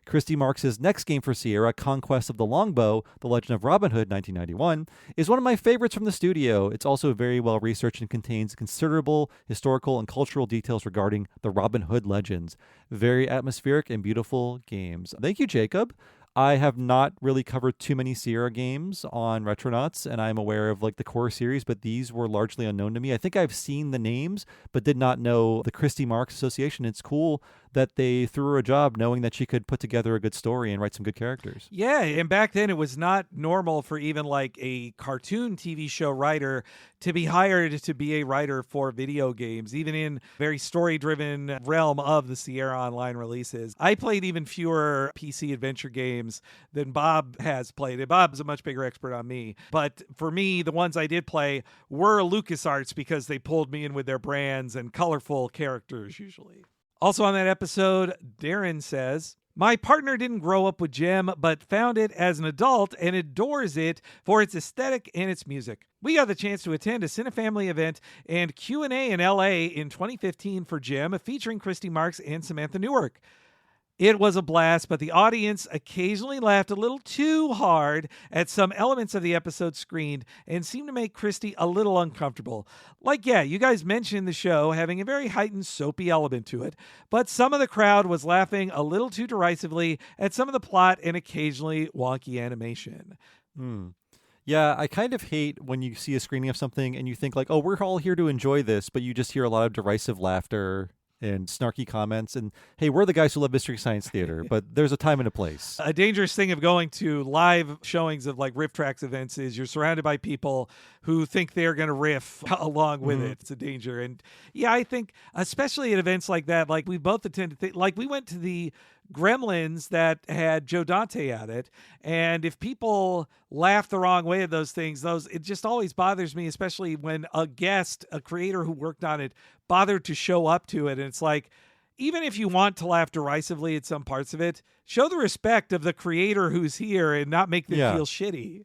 Christy Marks' next game for Sierra, Conquest of the Longbow, The Legend of Robin Hood 1991, is one of my favorites from the studio. It's also very well researched and contains considerable historical and cultural details regarding the Robin Hood legends. Very atmospheric and beautiful games. Thank you, Jacob. I have not really covered too many Sierra games on Retronauts, and I'm aware of like the core series, but these were largely unknown to me. I think I've seen the names, but did not know the Christy Marks Association. It's cool that they threw her a job knowing that she could put together a good story and write some good characters. Yeah, and back then it was not normal for even like a cartoon TV show writer to be hired to be a writer for video games, even in very story-driven realm of the Sierra Online releases. I played even fewer PC adventure games than Bob has played. And Bob's a much bigger expert on me. But for me, the ones I did play were LucasArts because they pulled me in with their brands and colorful characters usually. Also on that episode, Darren says, my partner didn't grow up with Jem, but found it as an adult and adores it for its aesthetic and its music. We got the chance to attend a Cinefamily event and Q&A in LA in 2015 for Jem, featuring Christy Marks and Samantha Newark. It was a blast, but the audience occasionally laughed a little too hard at some elements of the episode screened and seemed to make Christy a little uncomfortable. Like, yeah, you guys mentioned the show having a very heightened soapy element to it, but some of the crowd was laughing a little too derisively at some of the plot and occasionally wonky animation. Yeah, I kind of hate when you see a screening of something and you think like, oh, we're all here to enjoy this, but you just hear a lot of derisive laughter and snarky comments, and hey, we're the guys who love Mystery Science Theater, but there's a time and a place. A dangerous thing of going to live showings of like Riff Tracks events is you're surrounded by people who think they're going to riff along with it. It's a danger. And yeah, I think especially at events like that, like we both attended, like we went to the Gremlins that had Joe Dante at it, and if people laugh the wrong way at those things, it just always bothers me, especially when a guest, a creator who worked on it, bothered to show up to it. And it's like, even if you want to laugh derisively at some parts of it, show the respect of the creator who's here and not make them feel shitty.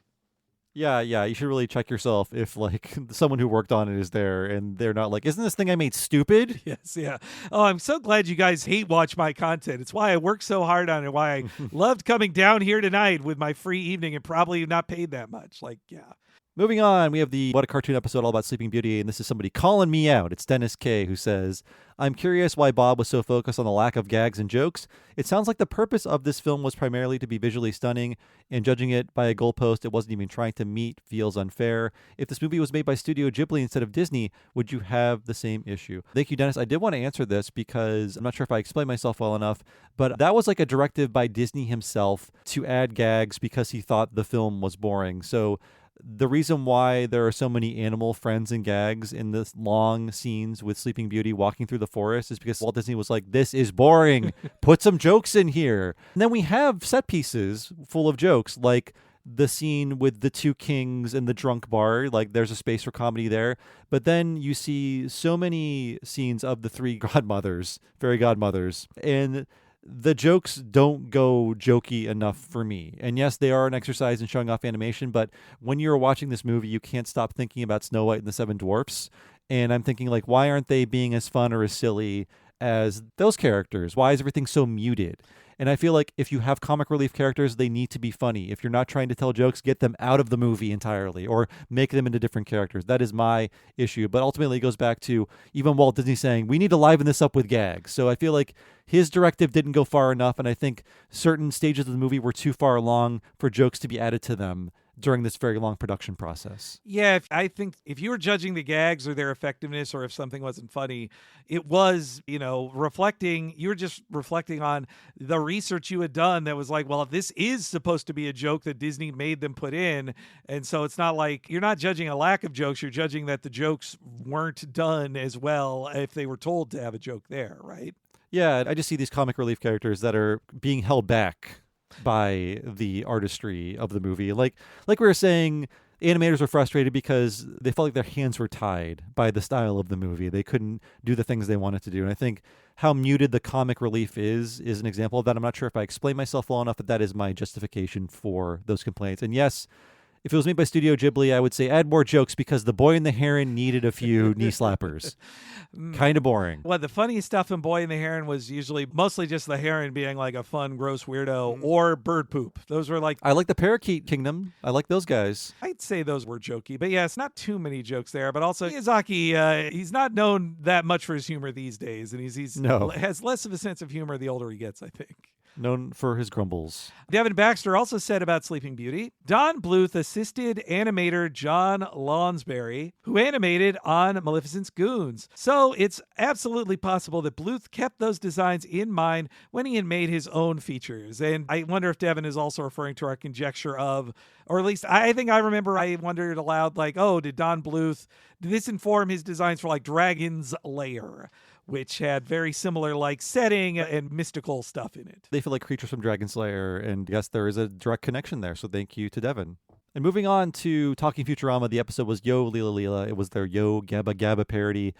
Yeah, you should really check yourself if like someone who worked on it is there and they're not like, isn't this thing I made stupid? Yes, yeah. Oh, I'm so glad you guys hate watch my content. It's why I work so hard on it, why I loved coming down here tonight with my free evening and probably not paid that much. Like, yeah. Moving on, we have the What a Cartoon episode all about Sleeping Beauty, and this is somebody calling me out. It's Dennis K. who says, I'm curious why Bob was so focused on the lack of gags and jokes. It sounds like the purpose of this film was primarily to be visually stunning, and judging it by a goalpost it wasn't even trying to meet feels unfair. If this movie was made by Studio Ghibli instead of Disney, would you have the same issue? Thank you, Dennis. I did want to answer this because I'm not sure if I explained myself well enough, but that was like a directive by Disney himself to add gags because he thought the film was boring. So the reason why there are so many animal friends and gags in this long scenes with Sleeping Beauty walking through the forest is because Walt Disney was like, this is boring. Put some jokes in here. And then we have set pieces full of jokes, like the scene with the two kings in the drunk bar. Like there's a space for comedy there. But then you see so many scenes of the three fairy godmothers. And the jokes don't go jokey enough for me. And yes, they are an exercise in showing off animation, but when you're watching this movie, you can't stop thinking about Snow White and the Seven Dwarfs. And I'm thinking, like, why aren't they being as fun or as silly as those characters? Why is everything so muted? And I feel like if you have comic relief characters, they need to be funny. If you're not trying to tell jokes, get them out of the movie entirely or make them into different characters. That is my issue. But ultimately, it goes back to even Walt Disney saying, we need to liven this up with gags. So I feel like his directive didn't go far enough. And I think certain stages of the movie were too far along for jokes to be added to them during this very long production process. Yeah, I think if you were judging the gags or their effectiveness or if something wasn't funny, it was, you were just reflecting on the research you had done that was like, well, this is supposed to be a joke that Disney made them put in. And so it's not like you're not judging a lack of jokes, you're judging that the jokes weren't done as well if they were told to have a joke there, right? Yeah, I just see these comic relief characters that are being held back by the artistry of the movie. Like we were saying, animators were frustrated because they felt like their hands were tied by the style of the movie. They couldn't do the things they wanted to do. And I think how muted the comic relief is an example of that. I'm not sure if I explained myself well enough, but that is my justification for those complaints. And yes, if it was made by Studio Ghibli, I would say add more jokes because The Boy and the Heron needed a few knee slappers. Kind of boring. Well, the funniest stuff in Boy and the Heron was usually mostly just the heron being like a fun, gross weirdo or bird poop. Those were like... I like the Parakeet Kingdom. I like those guys. I'd say those were jokey. But yeah, it's not too many jokes there. But also, Miyazaki, he's not known that much for his humor these days. And he's has less of a sense of humor the older he gets, I think. Known for his grumbles. Devin Baxter also said about Sleeping Beauty, Don Bluth assisted animator John Lonsberry, who animated on Maleficent's Goons. So it's absolutely possible that Bluth kept those designs in mind when he had made his own features. And I wonder if Devin is also referring to our conjecture of, or at least I think I remember I wondered aloud, like, oh, did this inform his designs for like Dragon's Lair, which had very similar like setting and mystical stuff in it. They feel like creatures from Dragon's Lair, and yes, there is a direct connection there, so thank you to Devin. And moving on to Talking Futurama, the episode was Yo Lila Lila. It was their Yo Gabba Gabba parody.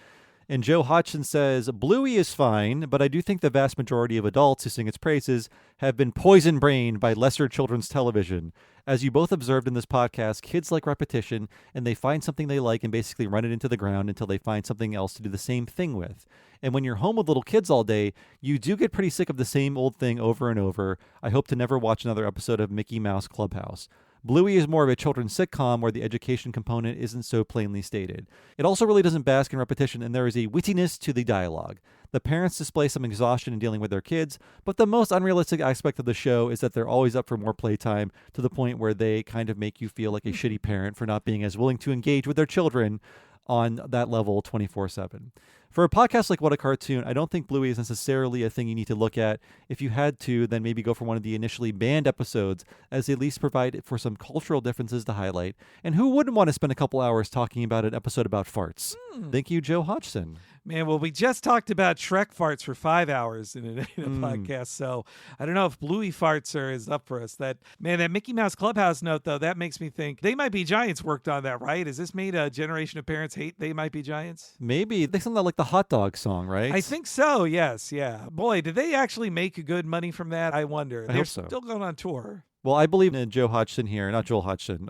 And Joe Hodgson says, Bluey is fine, but I do think the vast majority of adults who sing its praises have been poison-brained by lesser children's television. As you both observed in this podcast, kids like repetition, and they find something they like and basically run it into the ground until they find something else to do the same thing with. And when you're home with little kids all day, you do get pretty sick of the same old thing over and over. I hope to never watch another episode of Mickey Mouse Clubhouse. Bluey is more of a children's sitcom where the education component isn't so plainly stated. It also really doesn't bask in repetition, and there is a wittiness to the dialogue. The parents display some exhaustion in dealing with their kids, but the most unrealistic aspect of the show is that they're always up for more playtime, to the point where they kind of make you feel like a shitty parent for not being as willing to engage with their children on that level 24/7. For a podcast like What a Cartoon, I don't think Bluey is necessarily a thing you need to look at. If you had to, then maybe go for one of the initially banned episodes, as they at least provide for some cultural differences to highlight. And who wouldn't want to spend a couple hours talking about an episode about farts? Thank you, Joe Hodgson. Man, well, we just talked about Shrek farts for 5 hours in a podcast, so I don't know if Bluey farts is up for us. That Mickey Mouse Clubhouse note, though, that makes me think They Might Be Giants worked on that, right? Has this made a generation of parents hate They Might Be Giants? Maybe. They sound like the hot dog song, right? I think so, yes, yeah. Boy, did they actually make good money from that? I wonder. They're still going on tour. Well, I believe in Joe Hodgson here, not Joel Hodgson.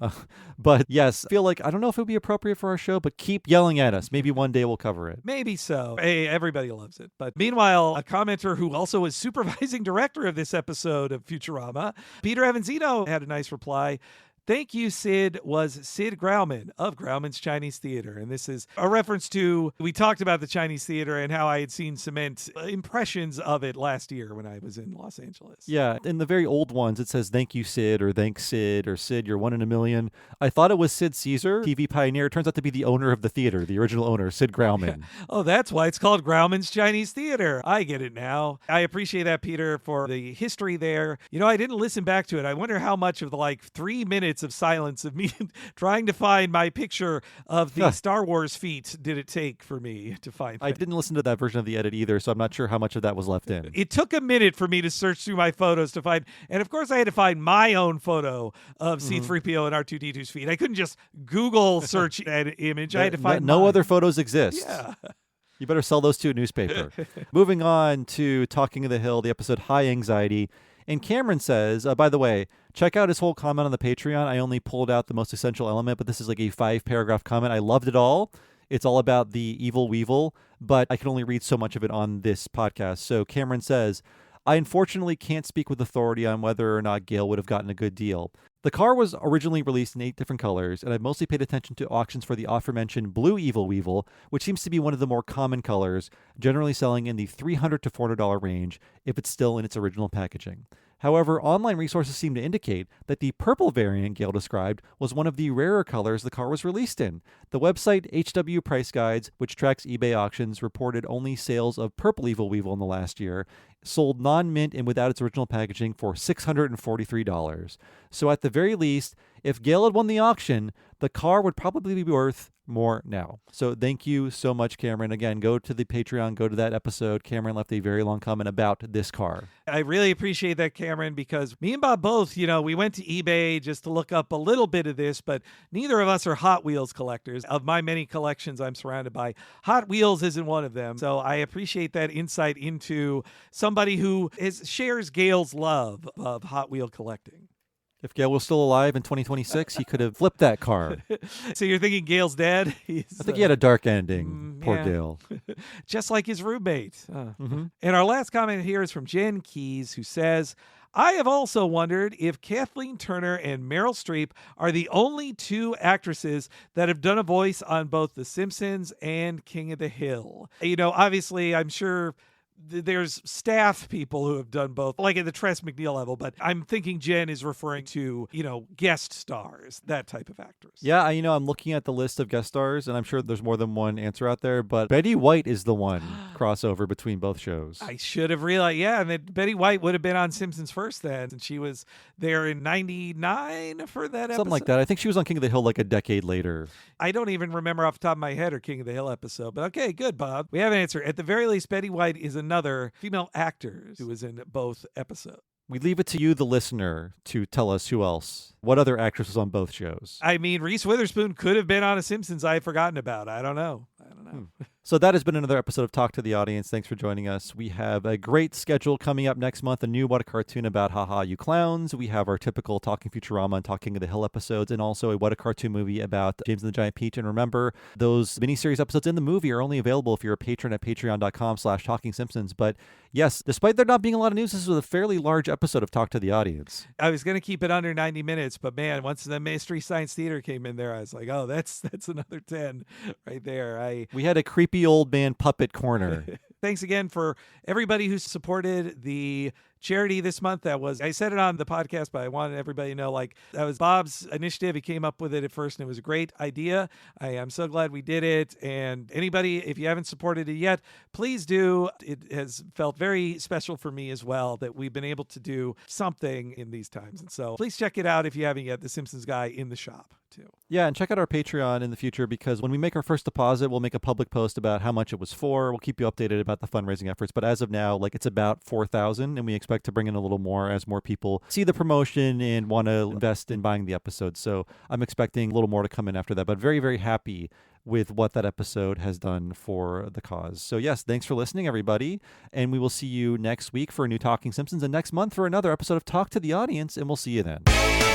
But yes, I feel like, I don't know if it would be appropriate for our show, but keep yelling at us. Maybe one day we'll cover it. Maybe so. Hey, everybody loves it. But meanwhile, a commenter who also is supervising director of this episode of Futurama, Peter Avanzino, had a nice reply. Thank you, Sid, was Sid Grauman of Grauman's Chinese Theater. And this is a reference to, we talked about the Chinese Theater and how I had seen cement impressions of it last year when I was in Los Angeles. Yeah, in the very old ones, it says, thank you, Sid, or thanks, Sid, or Sid, you're one in a million. I thought it was Sid Caesar, TV pioneer. It turns out to be the owner of the theater, the original owner, Sid Grauman. Oh, that's why it's called Grauman's Chinese Theater. I get it now. I appreciate that, Peter, for the history there. You know, I didn't listen back to it. I wonder how much of the 3 minutes of silence of me trying to find my picture of the Star Wars feat did it take for me to find that. I didn't listen to that version of the edit either, so I'm not sure how much of that was left in. It took a minute for me to search through my photos to find, and of course I had to find my own photo of C-3PO and R2-D2's feet. I couldn't just Google search that image. I had to find no mine. other photos exist. Yeah. You better sell those to a newspaper. Moving on to Talking of the Hill, the episode High Anxiety. And Cameron says, by the way, check out his whole comment on the Patreon. I only pulled out the most essential element, but this is like a 5-paragraph comment. I loved it all. It's all about the evil weevil, but I can only read so much of it on this podcast. So Cameron says, I unfortunately can't speak with authority on whether or not Gail would have gotten a good deal. The car was originally released in 8 different colors, and I've mostly paid attention to auctions for the aforementioned blue evil weevil, which seems to be one of the more common colors, generally selling in the $300 to $400 range if it's still in its original packaging. However, online resources seem to indicate that the purple variant Gail described was one of the rarer colors the car was released in. The website HW Price Guides, which tracks eBay auctions, reported only sales of purple evil weevil in the last year, sold non-mint and without its original packaging for $643. So at the very least, if Gail had won the auction, the car would probably be worth more now. So thank you so much, Cameron. Again, go to the Patreon, go to that episode. Cameron left a very long comment about this car. I really appreciate that, Cameron, because me and Bob both, we went to eBay just to look up a little bit of this, but neither of us are Hot Wheels collectors. Of my many collections I'm surrounded by, Hot Wheels isn't one of them. So I appreciate that insight into somebody who shares Gail's love of Hot Wheel collecting. If Gail was still alive in 2026, he could have flipped that car. So you're thinking Gail's dead? I think he had a dark ending. Poor Gail. Just like his roommate. And our last comment here is from Jen Keys, who says, I have also wondered if Kathleen Turner and Meryl Streep are the only 2 actresses that have done a voice on both The Simpsons and King of the Hill. Obviously, I'm sure there's staff people who have done both, like at the Tress MacNeille level, but I'm thinking Jen is referring to, guest stars, that type of actress. Yeah, I'm looking at the list of guest stars, and I'm sure there's more than one answer out there, but Betty White is the one crossover between both shows. I should have realized, and then Betty White would have been on Simpsons first then, and she was there in 99 for that episode. Something like that. I think she was on King of the Hill like a decade later. I don't even remember off the top of my head her King of the Hill episode, but okay, good, Bob. We have an answer. At the very least, Betty White is another female actor who was in both episodes. We leave it to you, the listener, to tell us who else. What other actress was on both shows? I mean, Reese Witherspoon could have been on a Simpsons I had forgotten about. I don't know. So that has been another episode of Talk to the Audience. Thanks for joining us. We have a great schedule coming up next month, a new What a Cartoon about Haha You Clowns. We have our typical Talking Futurama and Talking of the Hill episodes, and also a What a Cartoon movie about James and the Giant Peach. And remember, those miniseries episodes in the movie are only available if you're a patron at patreon.com/TalkingSimpsons. But yes, despite there not being a lot of news, this was a fairly large episode of Talk to the Audience. I was going to keep it under 90 minutes, but man, once the Mystery Science Theater came in there, I was like, oh, that's another 10 right there. We had a creepy old man puppet corner. Thanks again for everybody who supported the charity this month. I said it on the podcast, but I wanted everybody to know, that was Bob's initiative. He came up with it at first, and it was a great idea. I am so glad we did it. And anybody, if you haven't supported it yet, please do. It has felt very special for me as well that we've been able to do something in these times. And so please check it out if you haven't yet. The Simpsons Guy in the shop. too. Yeah, and check out our Patreon in the future, because when we make our first deposit, we'll make a public post about how much it was for. We'll keep you updated about the fundraising efforts. But as of now, it's about $4,000, and we expect to bring in a little more as more people see the promotion and want to invest in buying the episode. So I'm expecting a little more to come in after that. But very, very happy with what that episode has done for the cause. So yes, thanks for listening, everybody. And we will see you next week for a new Talking Simpsons, and next month for another episode of Talk to the Audience, and we'll see you then.